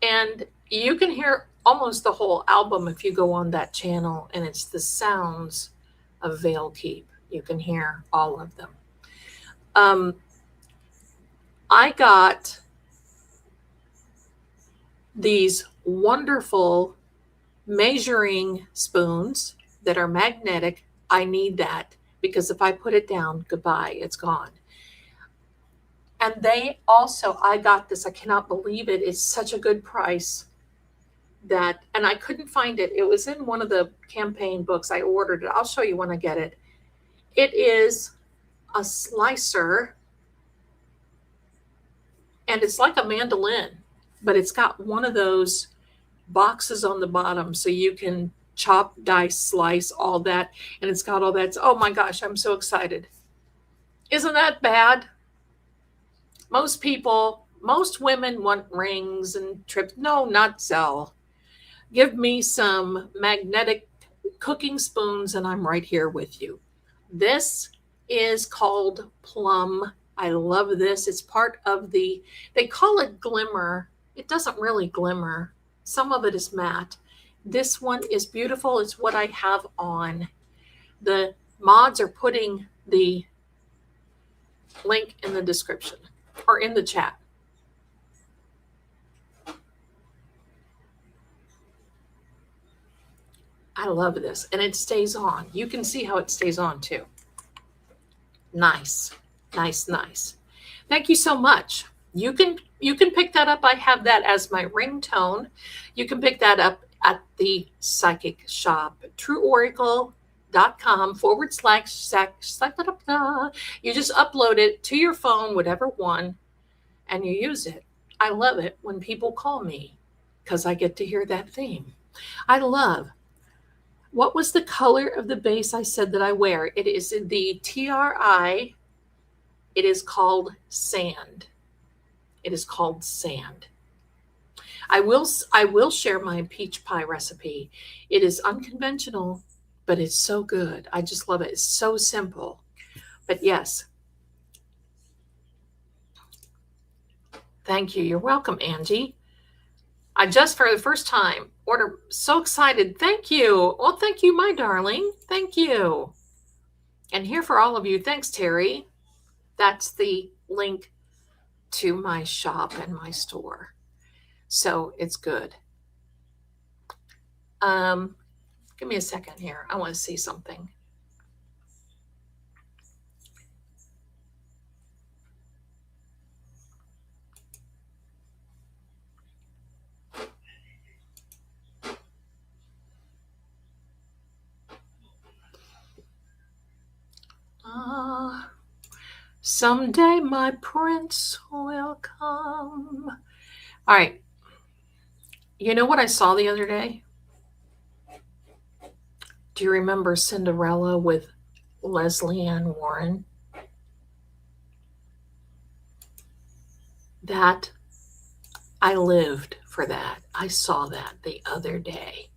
And you can hear almost the whole album if you go on that channel, and it's the sounds of Veil Keep. You can hear all of them. I got these wonderful measuring spoons that are magnetic. I need that because if I put it down, goodbye, it's gone. And they also, I got this, I cannot believe it. It's such a good price that, and I couldn't find it. It was in one of the campaign books. I ordered it. I'll show you when I get it. It is a slicer, and it's like a mandolin, but it's got one of those boxes on the bottom so you can chop, dice, slice, all that. And it's got all that. Oh my gosh, I'm so excited. Isn't that bad? Most people, most women want rings and trips. No, not Zell. Give me some magnetic cooking spoons and I'm right here with you. This is called Plum. I love this. It's part of the, they call it glimmer. It doesn't really glimmer. Some of it is matte. This one is beautiful. It's what I have on. The mods are putting the link in the description or in the chat. I love this, and it stays on. You can see how it stays on too. Nice, nice, nice. Thank you so much. You can pick that up. I have that as my ringtone. You can pick that up at the psychic shop, trueoracle.com/. You just upload it to your phone, whatever one, and you use it. I love it when people call me because I get to hear that theme. I love. What was the color of the base I said that I wear? It is the TRI. It is called sand. It is called sand. I will share my peach pie recipe. It is unconventional, but it's so good. I just love it. It's so simple. But yes. Thank you. You're welcome, Angie. I just, for the first time, order. So excited. Thank you. Well, thank you, my darling. Thank you. And here for all of you. Thanks, Terry. That's the link to my shop and my store. So it's good. Give me a second here. I want to see something. Someday my prince will come. All right. You know what I saw the other day? Do you remember Cinderella with Leslie Ann Warren? That, I lived for that. I saw that the other day.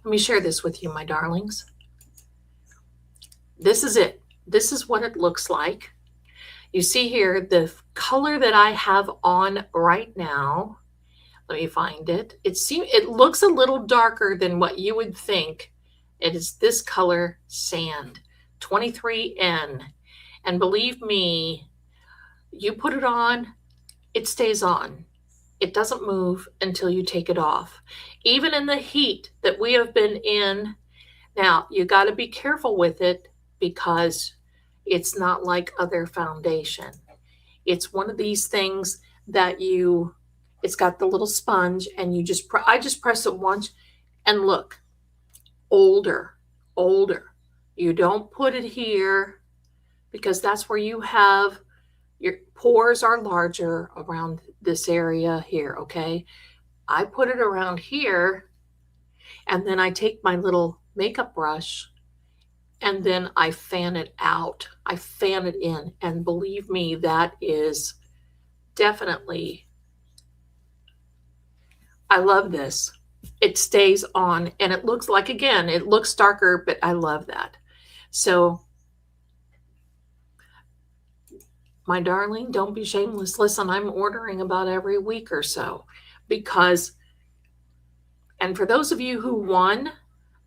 Let me share this with you, my darlings. This is it. This is what it looks like. You see here the color that I have on right now. Let me find it. It looks a little darker than what you would think. It is this color, sand, 23N. And believe me, you put it on, it stays on. It doesn't move until you take it off. Even in the heat that we have been in. Now, you got to be careful with it because it's not like other foundation. It's one of these things that it's got the little sponge and I just press it once and look, older. You don't put it here because that's where you have your pores are larger around this area here, okay? I put it around here, and then I take my little makeup brush and then I fan it out. I fan it in, and believe me, that is definitely, I love this. It stays on, and it looks like, again, it looks darker, but I love that. So, my darling, don't be shameless. Listen, I'm ordering about every week or so because, and for those of you who won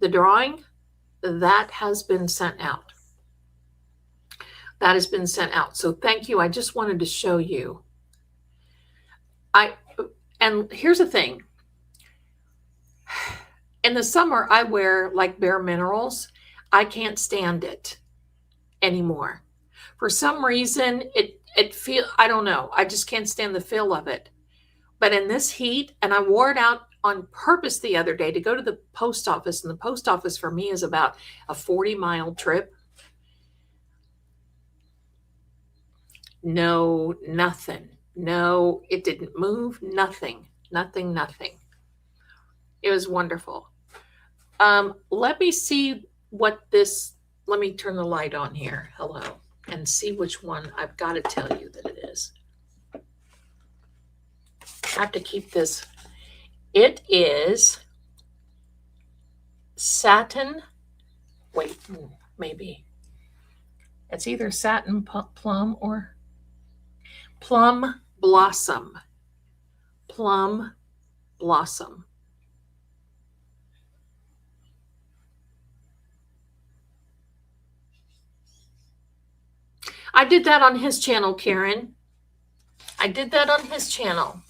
the drawing, that has been sent out. That has been sent out. So thank you. I just wanted to show you. And here's the thing. In the summer, I wear like Bare Minerals. I can't stand it anymore. For some reason, it feel, I don't know. I just can't stand the feel of it. But in this heat, and I wore it out on purpose the other day to go to the post office, and the post office for me is about a 40-mile trip. No, nothing. No, it didn't move. Nothing. It was wonderful. Let me see what this, let me turn the light on here. Hello. And see which one. I've got to tell you that it is. I have to keep this. It is satin. Wait, maybe. It's either satin plum or plum blossom. Plum blossom. I did that on his channel, Karen. I did that on his channel.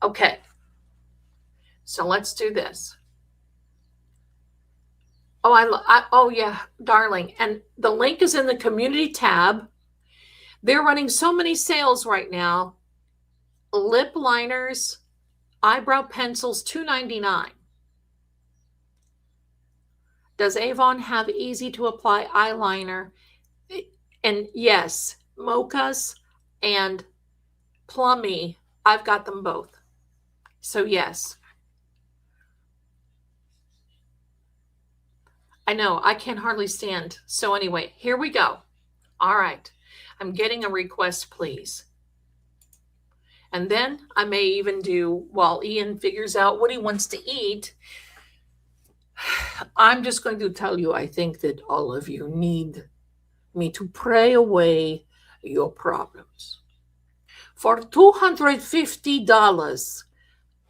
Okay. So let's do this. Oh yeah, darling. And the link is in the community tab. They're running so many sales right now. Lip liners, eyebrow pencils, $2.99. Does Avon have easy to apply eyeliner? And yes, mochas and plummy, I've got them both. So yes. I know, I can hardly stand. So anyway, here we go. All right. I'm getting a request, please. And then I may even do, while Ian figures out what he wants to eat, I'm just going to tell you, I think that all of you need me to pray away your problems. For $250,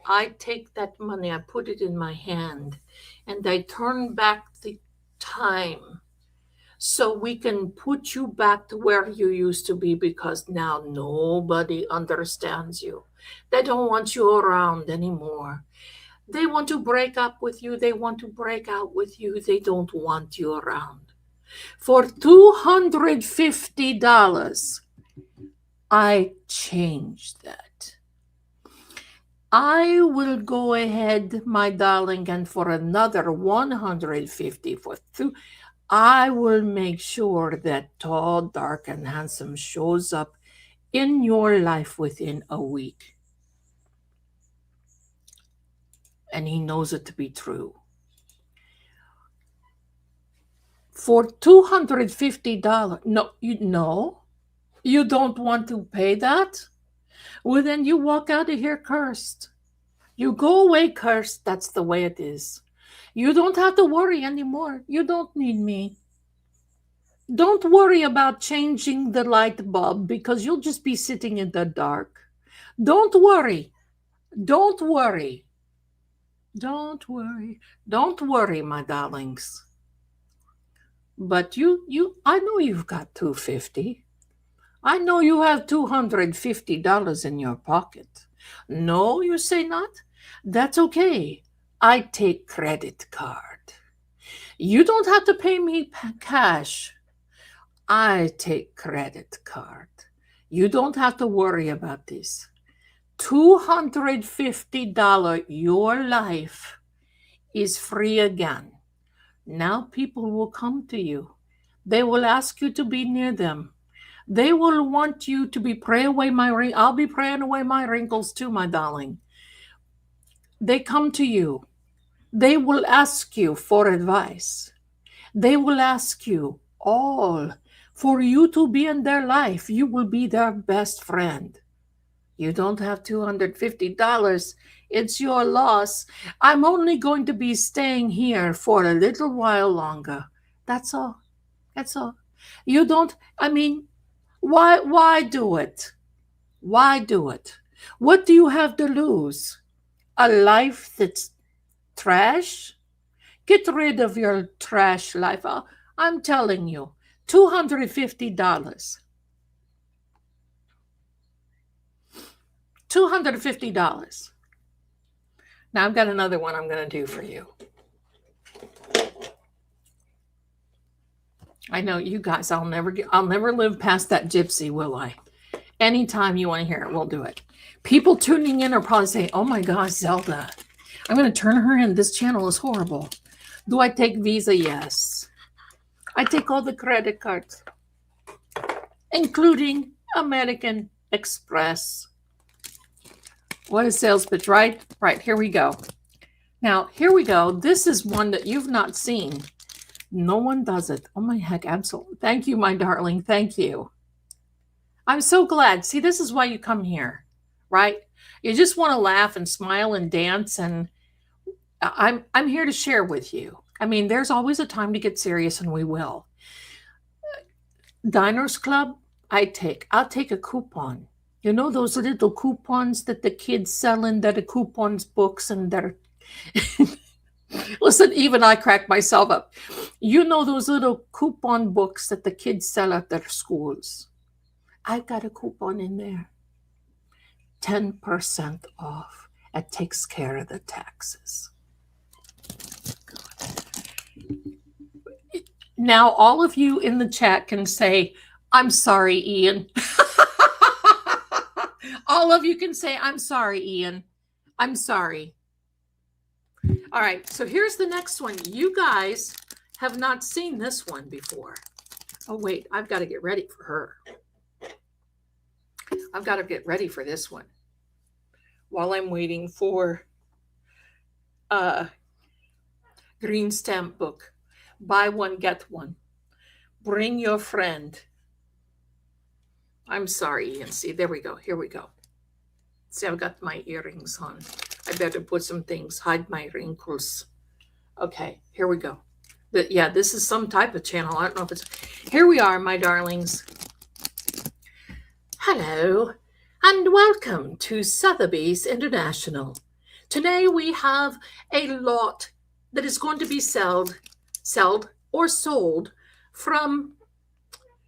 I take that money, I put it in my hand, and I turn back the time so we can put you back to where you used to be, because now nobody understands you. They don't want you around anymore. They want to break up with you. They want to break out with you. They don't want you around. For $250, I changed that. I will go ahead, my darling, and for another $150 for two, I will make sure that tall, dark, and handsome shows up in your life within a week. And he knows it to be true. For $250, no, you don't want to pay that? Well, then you walk out of here cursed. You go away cursed. That's the way it is. You don't have to worry anymore. You don't need me. Don't worry about changing the light bulb, because you'll just be sitting in the dark. Don't worry. Don't worry. Don't worry. Don't worry, my darlings. But I know you've got $250. I know you have $250 in your pocket. No, you say not? That's okay. I take credit card. You don't have to pay me cash. I take credit card. You don't have to worry about this. $250, your life is free again. Now people will come to you. They will ask you to be near them. They will want you to be pray away my wrinkles. I'll be praying away my wrinkles too, my darling. They come to you. They will ask you for advice. They will ask you all for you to be in their life. You will be their best friend. You don't have $250. It's your loss. I'm only going to be staying here for a little while longer. That's all. That's all. You don't, I mean, why do it? Why do it? What do you have to lose? A life that's trash? Get rid of your trash life. I'm telling you, $250. $250. Now I've got another one I'm going to do for you. I know you guys, I'll never live past that gypsy, will I? Anytime you want to hear it, we'll do it. People tuning in are probably saying, oh my gosh, Zelda, I'm going to turn her in. This channel is horrible. Do I take Visa? Yes. I take all the credit cards, including American Express. What a sales pitch, right? Right, here we go. Now, here we go. This is one that you've not seen. No one does it. Oh my heck, absolutely. Thank you, my darling. Thank you. I'm so glad. See, this is why you come here, right? You just want to laugh and smile and dance, and I'm here to share with you. I mean, there's always a time to get serious, and we will. Diners Club, I'll take a coupon. You know those little coupons that the kids sell in that are coupons books and they're listen, even I crack myself up. You know those little coupon books that the kids sell at their schools. I've got a coupon in there. 10% off. It takes care of the taxes. Now, all of you in the chat can say, I'm sorry, Ian. All of you can say, I'm sorry, Ian. I'm sorry. All right, so here's the next one. You guys have not seen this one before. Oh, wait, I've got to get ready for her. I've got to get ready for this one while I'm waiting for green stamp book. Buy one, get one. Bring your friend. I'm sorry, Ian. See, there we go. Here we go. See, I've got my earrings on. I better put some things, hide my wrinkles. Okay, here we go. Yeah, this is some type of channel. I don't know if it's... Here we are, my darlings. Hello, and welcome to Sotheby's International. Today we have a lot that is going to be sold or sold from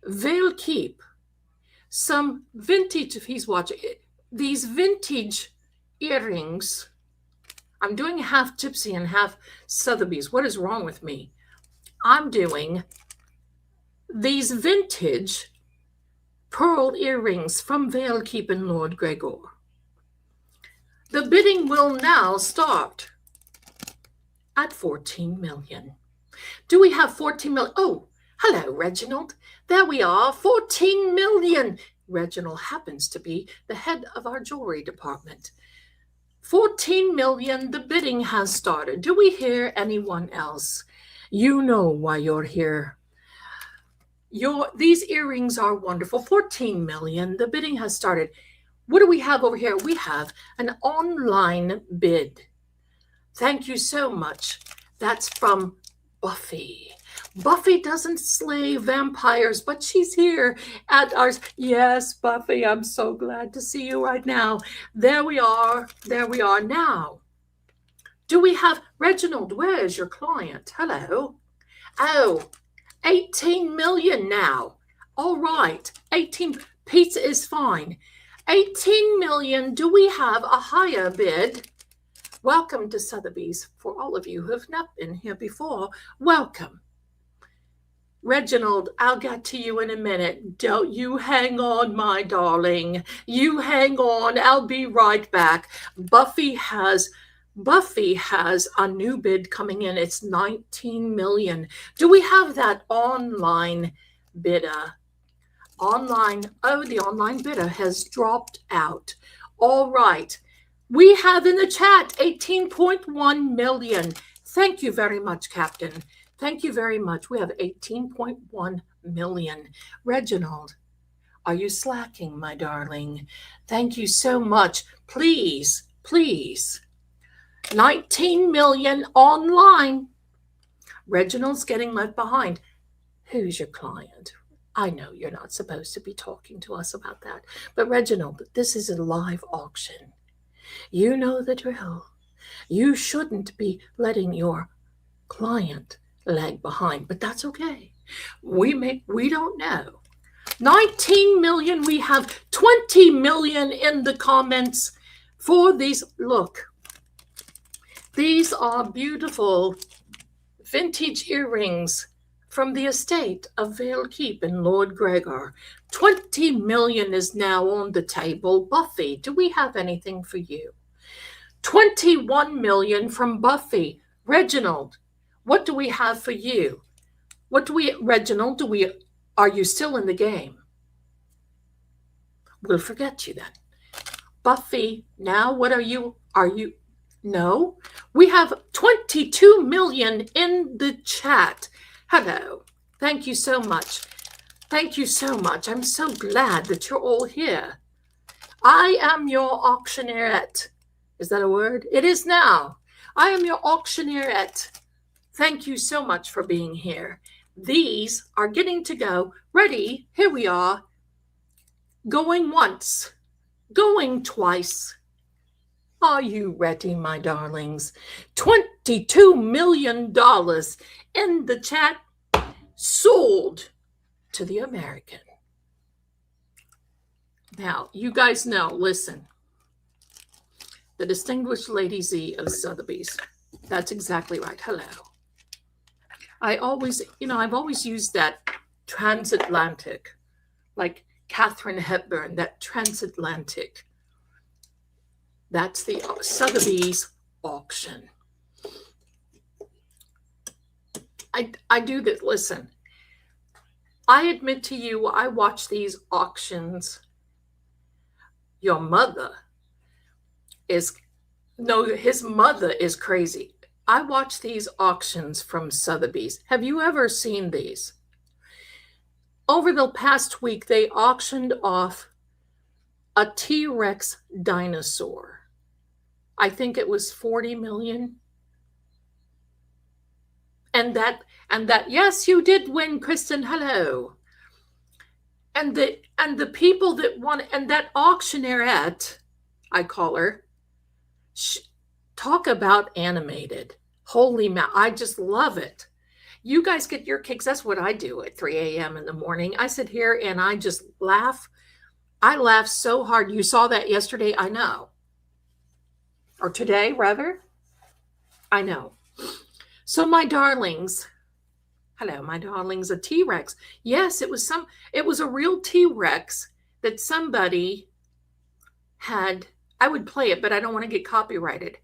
Vale Keep. Some vintage, if he's watching, these vintage earrings. I'm doing half gypsy and half Sotheby's. What is wrong with me? I'm doing these vintage pearl earrings from Vale Keep and Lord Gregor. The bidding will now start at 14 million. Do we have 14 million? Oh, hello, Reginald. There we are, 14 million. Reginald happens to be the head of our jewelry department. 14 million, the bidding has started. Do we hear anyone else? You know why you're here. These earrings are wonderful. 14 million, the bidding has started. What do we have over here? We have an online bid. Thank you so much. That's from Buffy. Buffy doesn't slay vampires, but she's here at ours. Yes, Buffy, I'm so glad to see you right now. There we are. There we are now. Do we have Reginald? Where is your client? Hello. Oh, 18 million now. All right. 18. Pizza is fine. 18 million. Do we have a higher bid? Welcome to Sotheby's. For all of you who have not been here before, welcome. Reginald, I'll get to you in a minute. Don't you hang on, my darling. You hang on. I'll be right back. Buffy has Buffy has a new bid coming in. It's 19 million. Do we have that online bidder? Online. Oh, the online bidder has dropped out. All right. We have in the chat 18.1 million. Thank you very much, Captain. Thank you very much. We have 18.1 million. Reginald, are you slacking, my darling? Thank you so much. Please, please. 19 million online. Reginald's getting left behind. Who's your client? I know you're not supposed to be talking to us about that, but Reginald, this is a live auction. You know the drill. You shouldn't be letting your client lag behind, but that's okay. We don't know. 19 million. We have 20 million in the comments for these. Look, these are beautiful vintage earrings from the estate of Vale Keep in Lord Gregor. 20 million is now on the table. Buffy, do we have anything for you? 21 million from Buffy. Reginald, what do we have for you? Reginald, are you still in the game? We'll forget you then. Buffy, now what are you? No, we have 22 million in the chat. Hello. Thank you so much. Thank you so much. I'm so glad that you're all here. I am your auctioneerette. Is that a word? It is now. I am your auctioneerette. Thank you so much for being here. These are getting to go. Ready? Here we are. Going once. Going twice. Are you ready, my darlings? $22 million in the chat, sold to the American. Now, you guys know, listen, the distinguished Lady Z of Sotheby's. That's exactly right. Hello. I've always used that transatlantic, like Katharine Hepburn, that transatlantic. That's the Sotheby's auction. I do this. Listen, I admit to you, I watch these auctions. Your mother his mother is crazy. I watch these auctions from Sotheby's. Have you ever seen these? Over the past week, they auctioned off a T-Rex dinosaur. I think it was 40 million. And that, yes, you did win, Kristen. Hello. And the people that won, and that auctioneerette, I call her, talk about animated. Holy man, I just love it. You guys get your kicks. That's what I do at 3 a.m. in the morning. I sit here and I just laugh. I laugh so hard. You saw that yesterday, I know. Or today, rather. I know. So my darlings, hello, my darlings, a T-Rex. Yes, it was a real T-Rex that somebody had. I would play it, but I don't want to get copyrighted.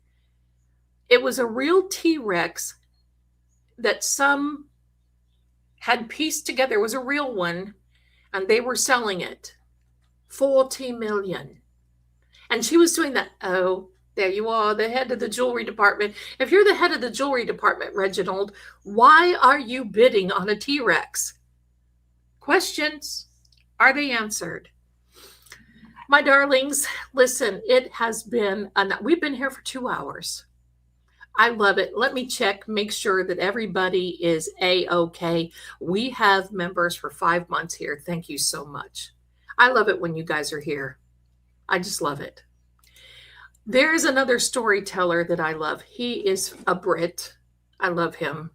It was a real T-Rex that some had pieced together. It was a real one, and they were selling it. 40 million. And she was doing that. Oh, there you are, the head of the jewelry department. If you're the head of the jewelry department, Reginald, why are you bidding on a T-Rex? Questions? Are they answered? My darlings, listen, it has been, we've been here for 2 hours. I love it. Let me check, make sure that everybody is A-okay. We have members for 5 months here. Thank you so much. I love it when you guys are here. I just love it. There's another storyteller that I love. He is a Brit. I love him.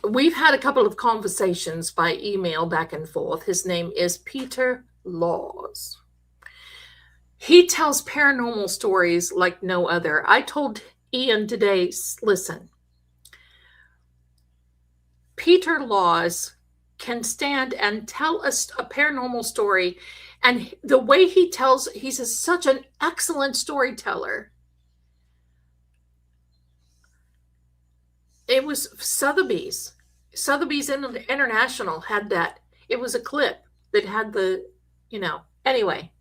We've had a couple of conversations by email back and forth. His name is Peter Laws. He tells paranormal stories like no other. I told Ian today, listen, Peter Laws can stand and tell us a paranormal story, And the way he tells, such an excellent storyteller. It was Sotheby's. Sotheby's International had that. It was a clip that had the, anyway.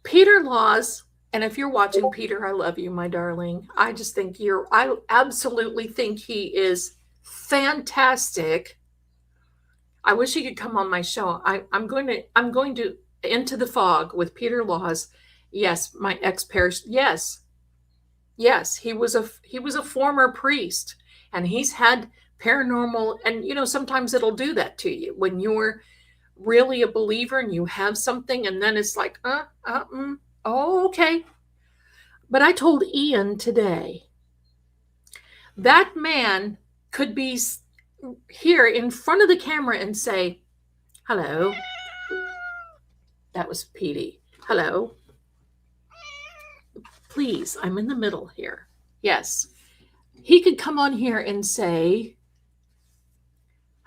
Peter Laws, and if you're watching, Peter, I love you, my darling. I just think I absolutely think he is fantastic. I wish he could come on my show. I'm going to Into the Fog with Peter Laws. Yes, my ex-parish. Yes, he was a former priest, and he's had paranormal. And sometimes it'll do that to you when you're really a believer and you have something, and then it's like, oh, okay. But I told Ian today that man could be here in front of the camera and say, hello. That was Petey. Hello. Please, I'm in the middle here. Yes. He could come on here and say,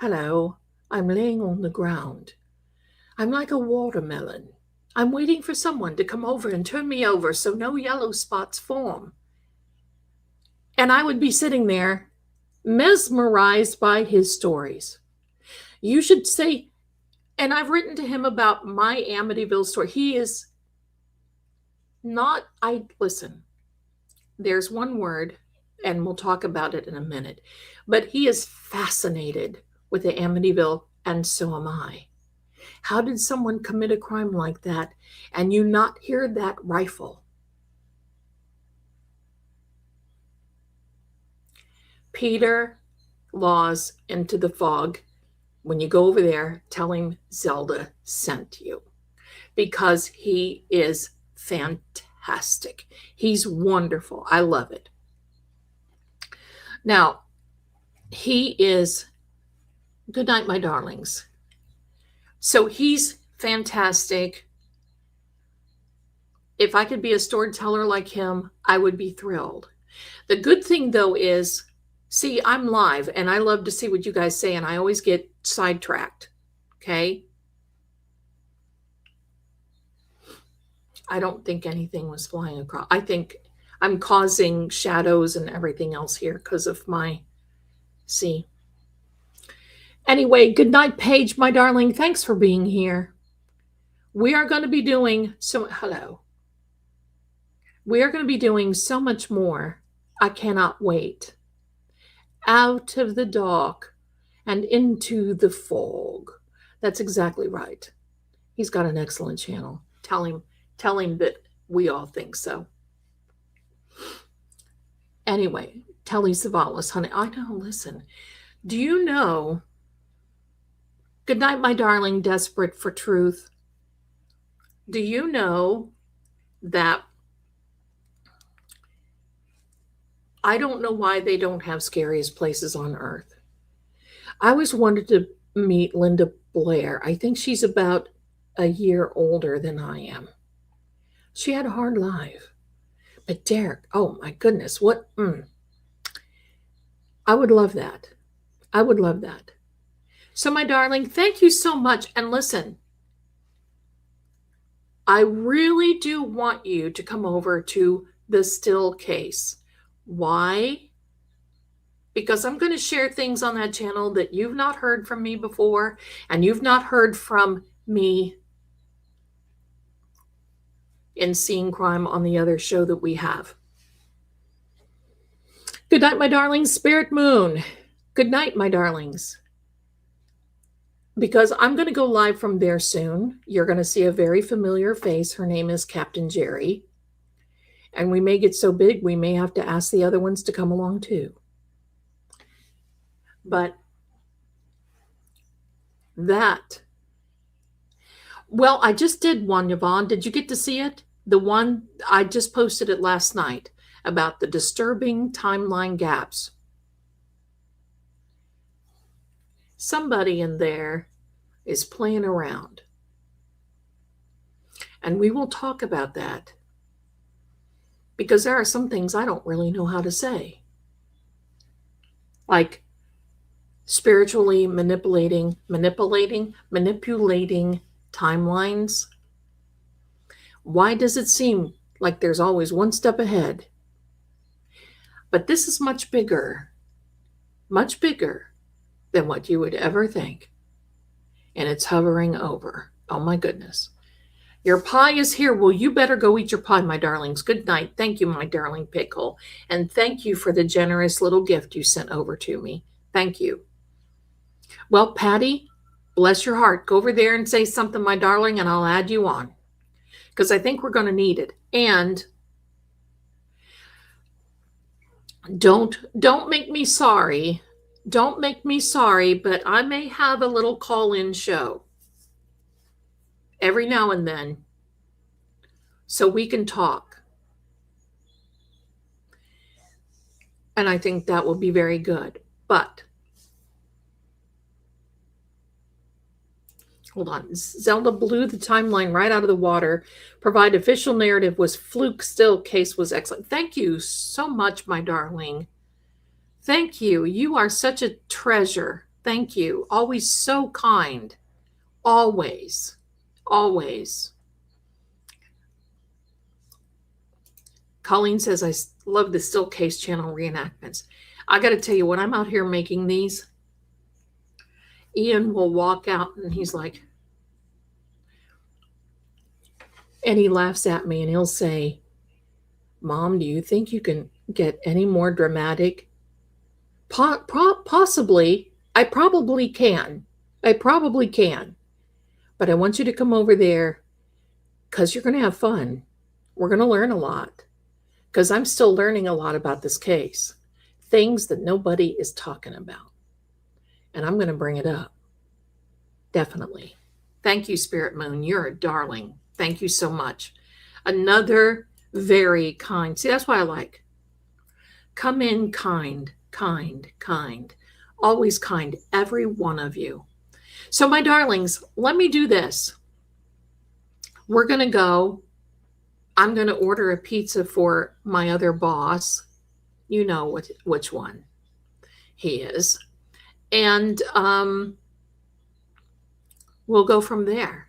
hello, I'm laying on the ground. I'm like a watermelon. I'm waiting for someone to come over and turn me over so no yellow spots form. And I would be sitting there mesmerized by his stories. You should say, and I've written to him about my Amityville story. He is not, listen, there's one word, and we'll talk about it in a minute, but he is fascinated with the Amityville, and so am I. How did someone commit a crime like that and you not hear that rifle? Peter Laws, Into the Fog. When you go over there, tell him Zelda sent you, because he is fantastic. He's wonderful. I love it. Now, he is, good night, my darlings. So he's fantastic. If I could be a storyteller like him, I would be thrilled. The good thing, though, is, see, I'm live, and I love to see what you guys say, and I always get sidetracked, okay? I don't think anything was flying across. I think I'm causing shadows and everything else here because of my, see. Anyway, good night, Paige, my darling. Thanks for being here. We are going to be doing hello. We are going to be doing so much more. I cannot wait. Out of the dark and into the fog. That's exactly right. He's got an excellent channel. Tell him that we all think so. Anyway, Telly Savalas, honey. I know, listen. Do you know, good night, my darling, desperate for truth. Do you know that I don't know why they don't have Scariest Places on Earth? I always wanted to meet Linda Blair. I think she's about a year older than I am. She had a hard life. But Derek, oh my goodness, what? I would love that. I would love that. So, my darling, thank you so much. And listen, I really do want you to come over to the Still case. Why? Because I'm going to share things on that channel that you've not heard from me before, and you've not heard from me in Seeing Crime on the other show that we have. Good night, my darlings. Spirit Moon. Good night, my darlings. Because I'm going to go live from there soon. You're going to see a very familiar face. Her name is Captain Jerry. And we may get so big, we may have to ask the other ones to come along too. But that, well, I just did one, Yvonne. Did you get to see it? The one, I just posted it last night about the disturbing timeline gaps. Somebody in there is playing around. And we will talk about that, because there are some things I don't really know how to say. Like, spiritually manipulating timelines? Why does it seem like there's always one step ahead? But this is much bigger than what you would ever think. And it's hovering over. Oh my goodness. Your pie is here. Well, you better go eat your pie, my darlings. Good night. Thank you, my darling pickle. And thank you for the generous little gift you sent over to me. Thank you. Well, Patty, bless your heart. Go over there and say something, my darling, and I'll add you on. Because I think we're going to need it. And don't make me sorry. Don't make me sorry, but I may have a little call-in show every now and then so we can talk. And I think that will be very good. But hold on. Zelda blew the timeline right out of the water. Provide official narrative was fluke still. Case was excellent. Thank you so much, my darling. Thank you. You are such a treasure. Thank you. Always so kind. Always. Always. Colleen says, I love the Still Case channel reenactments. I got to tell you, when I'm out here making these, Ian will walk out and he's like, and he laughs at me and he'll say, Mom, do you think you can get any more dramatic? Possibly. I probably can. But I want you to come over there because you're going to have fun. We're going to learn a lot because I'm still learning a lot about this case. Things that nobody is talking about. And I'm going to bring it up. Definitely. Thank you, Spirit Moon. You're a darling. Thank you so much. Another very kind. See, that's why I like. Come in kind. Always kind, every one of you. So, my darlings, let me do this. We're going to go. I'm going to order a pizza for my other boss. You know which one he is. And we'll go from there.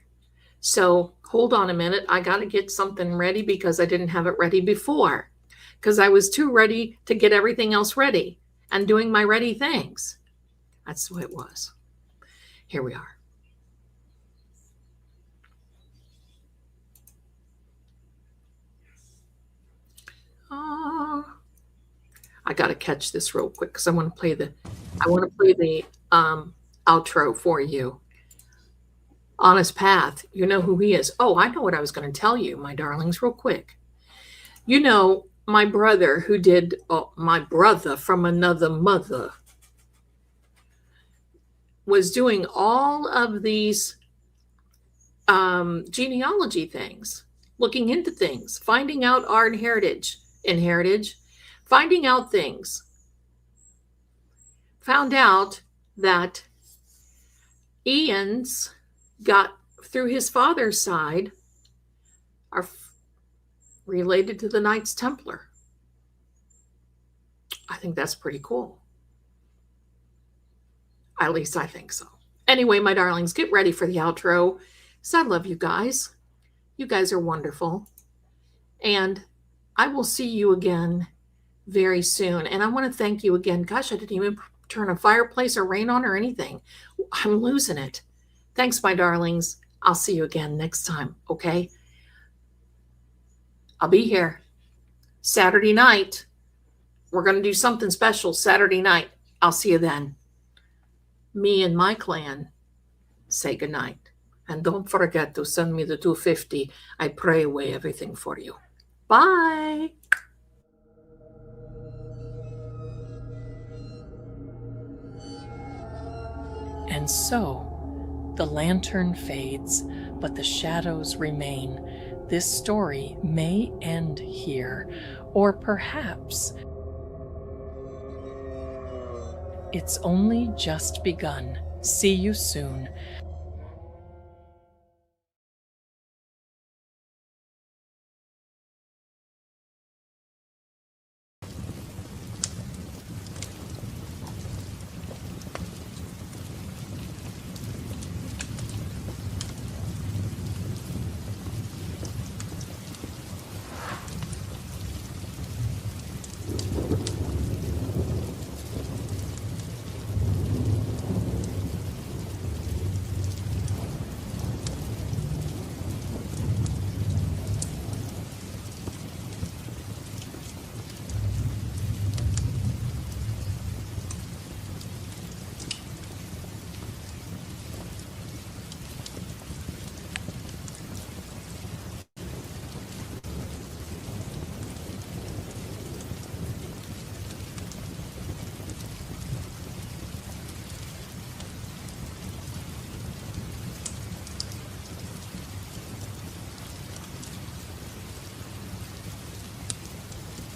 So, hold on a minute. I got to get something ready because I didn't have it ready before. Because I was too ready to get everything else ready and doing my ready things. That's the way it was. Here we are. I got to catch this real quick because I want to play the outro for you. Honest Path, you know who he is. Oh, I know what I was going to tell you, my darlings, real quick. You know, my brother who did, my brother from another mother was doing all of these genealogy things, looking into things, finding out our heritage, finding out things. Found out that Ian's got, through his father's side, are related to the Knights Templar. I think that's pretty cool. At least I think so. Anyway, my darlings, get ready for the outro. So I love you guys. You guys are wonderful. And I will see you again very soon. And I want to thank you again. Gosh, I didn't even turn a fireplace or rain on or anything. I'm losing it. Thanks, my darlings. I'll see you again next time, okay? I'll be here. Saturday night. We're going to do something special Saturday night. I'll see you then. Me and my clan say goodnight. And don't forget to send me the 250. I pray away everything for you. Bye. And so, the lantern fades, but the shadows remain. This story may end here, or perhaps it's only just begun. See you soon.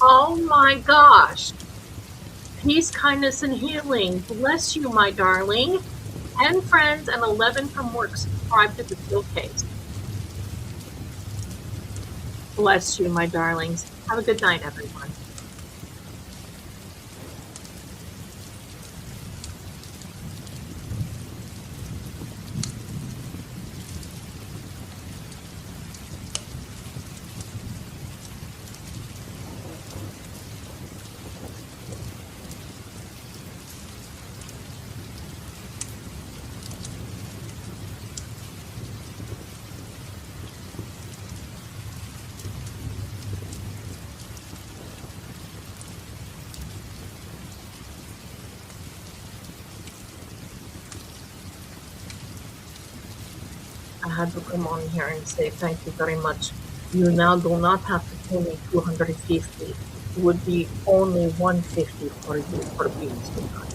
Oh my gosh. Peace, kindness, and healing. Bless you, my darling. 10 friends and 11 from work subscribe to the showcase. Bless you, my darlings. Have a good night, everyone. I had to come on here and say thank you very much. You now do not have to pay me $250. It would be only $150 for you for being so kind.